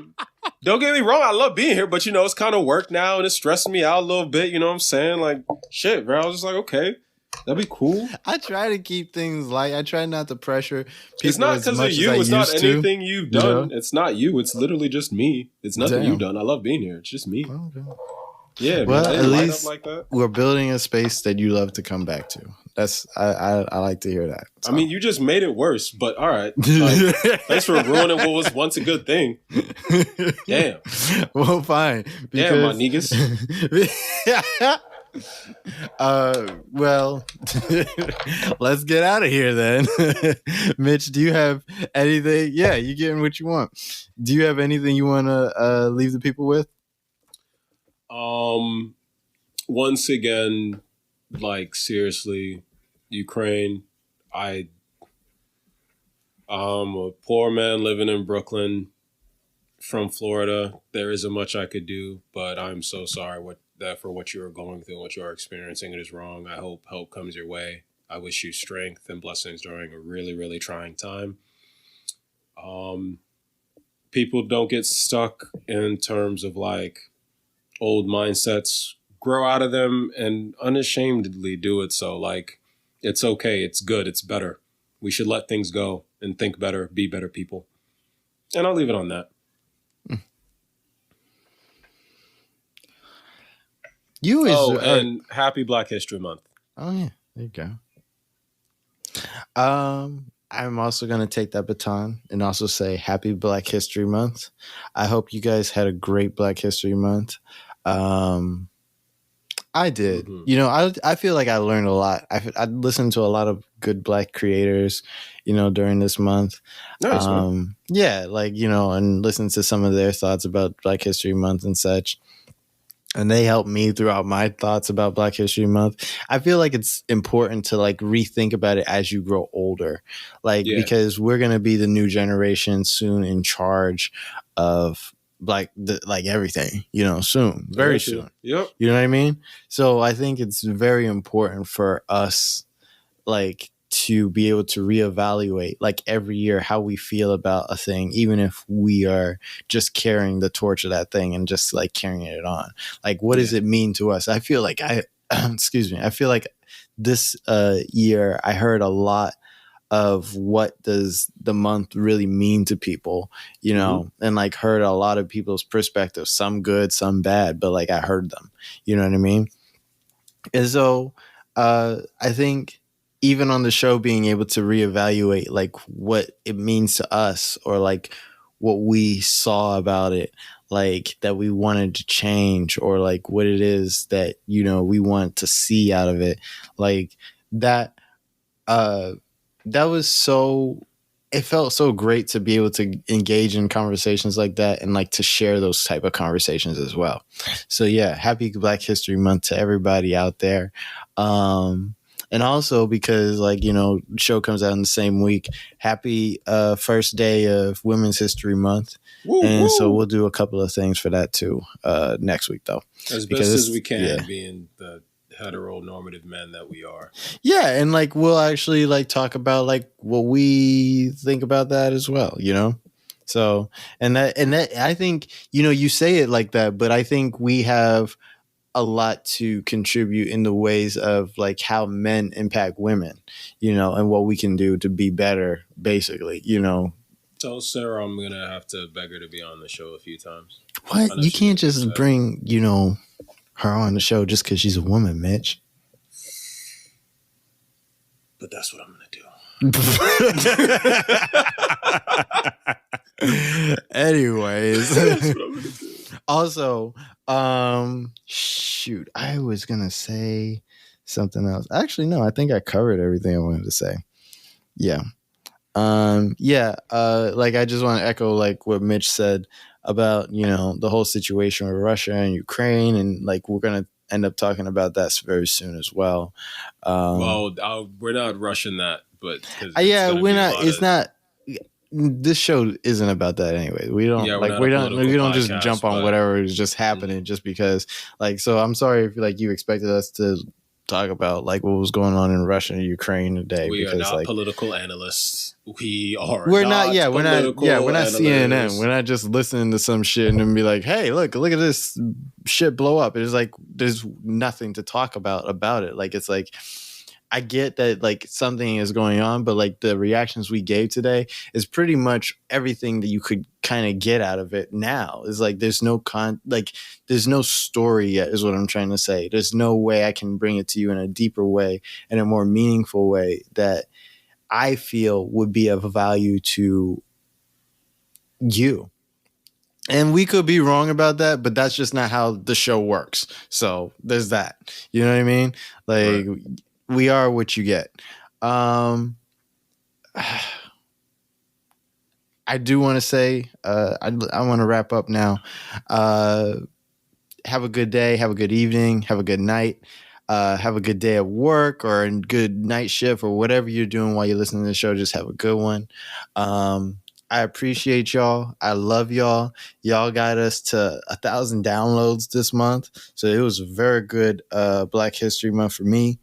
don't get me wrong. I love being here, but it's kind of work now, and it's stressing me out a little bit. You know what I'm saying? Like, shit, bro. I was just like, okay. That'd be cool. I try to keep things light. I try not to pressure people. It's not because of you. It's not anything you've done. It's not you. It's literally just me. It's nothing you've done. I love being here. It's just me. Okay. Yeah. Well, man, at least like that. We're building a space that you love to come back to. That's I like to hear that. So. I mean, you just made it worse. But all right. Like, thanks for ruining what was once a good thing. Damn. Well, fine. Damn, my niggas. Well, let's get out of here then. Mitch, do you have anything? Yeah, you getting what you want. Do you have anything you want to leave the people with? Once again, like seriously, Ukraine. I'm a poor man living in Brooklyn from Florida. There isn't much I could do, but I'm so sorry for what you are going through, what you are experiencing. It is wrong. I hope help comes your way. I wish you strength and blessings during a really, really trying time. People don't get stuck in terms of like old mindsets. Grow out of them and unashamedly do it. So like, it's okay. It's good. It's better. We should let things go and think better, be better people. And I'll leave it on that. And happy Black History Month. Oh, yeah. There you go. I'm also going to take that baton and also say happy Black History Month. I hope you guys had a great Black History Month. I did. Mm-hmm. I feel like I learned a lot. I listened to a lot of good Black creators, during this month. Nice, yeah, like, and listen to some of their thoughts about Black History Month and such. And they helped me throughout my thoughts about Black History Month. I feel like it's important to like rethink about it as you grow older, because we're going to be the new generation soon in charge of everything, soon, very soon. Yep. You know what I mean? So I think it's very important for us, to be able to reevaluate every year how we feel about a thing, even if we are just carrying the torch of that thing and just carrying it on. What does it mean to us? I feel like I feel like this year I heard a lot of what does the month really mean to people, mm-hmm. and heard a lot of people's perspectives, some good, some bad, but I heard them, you know what I mean? And so I think even on the show, being able to reevaluate what it means to us, or what we saw about it, that we wanted to change, or what it is that, we want to see out of it, that, that was it felt so great to be able to engage in conversations like that and to share those type of conversations as well. So yeah, happy Black History Month to everybody out there. And also because show comes out in the same week, happy first day of Women's History Month. Woo, and so we'll do a couple of things for that too next week though. As best as we can, being the heteronormative men that we are. Yeah, and we'll actually talk about what we think about that as well, So and that I think, you say it like that, but I think we have a lot to contribute in the ways of how men impact women, and what we can do to be better, basically, Tell Sarah I'm gonna have to beg her to be on the show a few times. What? You can't just bring, her on the show just because she's a woman, Mitch. But that's what I'm gonna do. Anyways. That's what I'm gonna do. Also, shoot, I was gonna say something else. Actually, no, I think I covered everything I wanted to say. Yeah. Like I just want to echo like what Mitch said about, the whole situation with Russia and Ukraine, and like we're gonna end up talking about that very soon as well. Well, we're not rushing that, but because it's Yeah, going to we're be a not. lot It's of. not. This show isn't about that anyway. We don't Yeah, we're like not a we political don't just jump podcast, on but whatever is just happening just because. Like, so I'm sorry if like you expected us to talk about like what was going on in Russia and Ukraine today, we are because not like political analysts. We are we're not. not Yeah, we're political not CNN. analysts. We're not just listening to some shit and then be like, hey, look at this shit blow up. It's like there's nothing to talk about it. Like, it's like, I get that like something is going on, but like the reactions we gave today is pretty much everything that you could kind of get out of it now. Is like there's no there's no story yet, is what I'm trying to say. There's no way I can bring it to you in a deeper way, in a more meaningful way that I feel would be of value to you. And we could be wrong about that, but that's just not how the show works. So there's that. You know what I mean? Like, Right. we are what you get. I do want to say, I want to wrap up now. Have a good day. Have a good evening. Have a good night. Have a good day at work or a good night shift or whatever you're doing while you're listening to the show. Just have a good one. I appreciate y'all. I love y'all. Y'all got us to 1,000 downloads this month. So it was a very good Black History Month for me.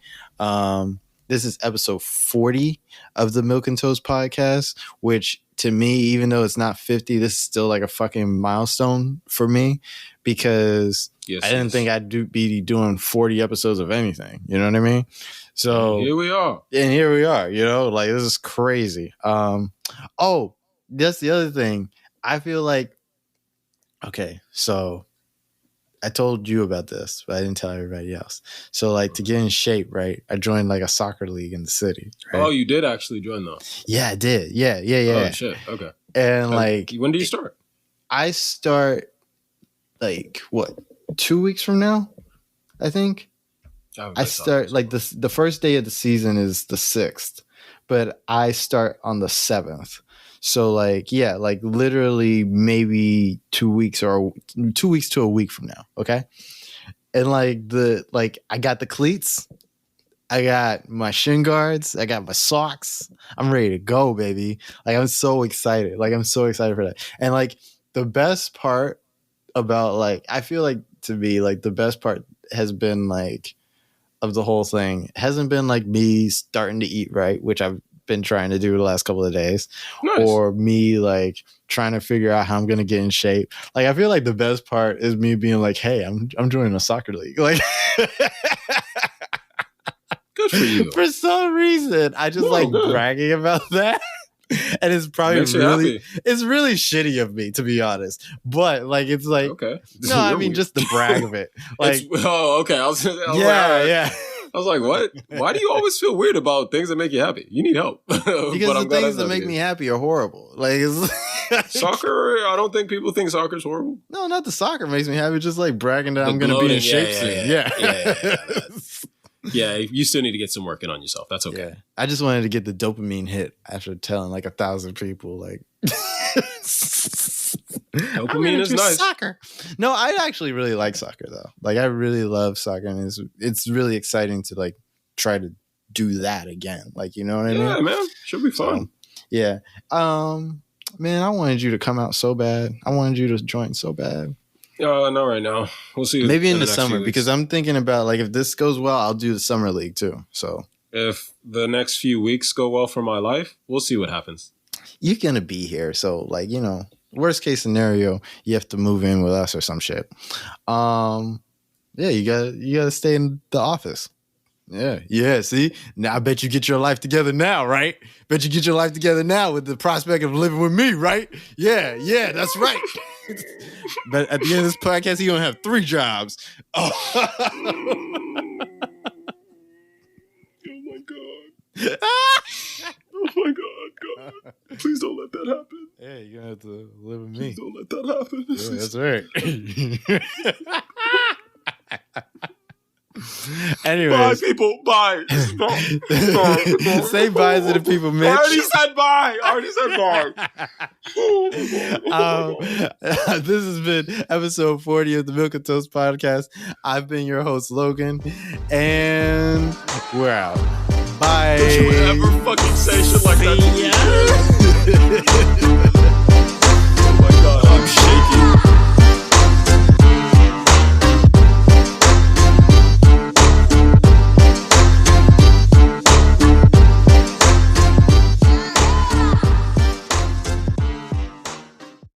This is episode 40 of the Milk and Toast podcast, which to me, even though it's not 50, this is still like a fucking milestone for me, because I didn't think I'd be doing 40 episodes of anything. You know what I mean? So and here we are. And here we are, like this is crazy. Oh, that's the other thing. I feel like, okay, so I told you about this, but I didn't tell everybody else. So like to get in shape, right? I joined like a soccer league in the city. Right? Oh, you did actually join though? Yeah, I did. Yeah. Oh shit. Okay. And like, when do you start? I start like what, 2 weeks from now, I think. I start like the first day of the season is the 6th, but I start on the 7th. So like, yeah, like literally maybe 2 weeks or 2 weeks to a week from now. Okay. And like I got the cleats. I got my shin guards. I got my socks. I'm ready to go, baby. Like, I'm so excited. Like, I'm so excited for that. And like the best part about like, I feel like to me, like the best part has been like, of the whole thing hasn't been like me starting to eat right, which I've been trying to do the last couple of days, or me like trying to figure out how I'm gonna get in shape. Like, I feel like the best part is me being like, hey, I'm joining a soccer league. Like, good for you. For some reason, I just bragging about that. And it's probably it's really shitty of me, to be honest. But like, it's like, okay, no, I mean, just the brag of it. Like, okay. I was yeah. I was like, what? Why do you always feel weird about things that make you happy? You need help. Because the things that make me happy are horrible. Like, it's soccer, I don't think people think soccer is horrible. No, not the soccer makes me happy. Just like bragging that I'm going to be in shape soon. Yeah, you still need to get some work in on yourself. That's okay. Yeah. I just wanted to get the dopamine hit after telling like 1,000 people like dopamine is nice. Soccer. No, I actually really like soccer though. Like, I really love soccer, and it's really exciting to like try to do that again. Like, you know what I mean? Yeah, man. Should be fun. So, yeah. Man, I wanted you to come out so bad. I wanted you to join so bad. Not right now. We'll see. Maybe in the summer, because I'm thinking about like, if this goes well, I'll do the summer league too. So if the next few weeks go well for my life, we'll see what happens. You're gonna be here, so like, worst case scenario, you have to move in with us or some shit. Yeah, you gotta stay in the office. Yeah. See, now I bet you get your life together now, right? Bet you get your life together now with the prospect of living with me, right? Yeah, that's right. But at the end of this podcast, you're gonna have 3 jobs. Oh my god. Oh my god. Please don't let that happen. Yeah, you're gonna have to live with me. Please don't let that happen. Yeah, that's right. Anyways, Bye, people. Bye. Stop. Say bye to the people, Mitch. I already said bye. This has been episode 40 of the Milk and Toast podcast. I've been your host, Logan, and we're out. Bye. Don't you ever fucking say shit like that. See ya. Oh my God, I'm shaking.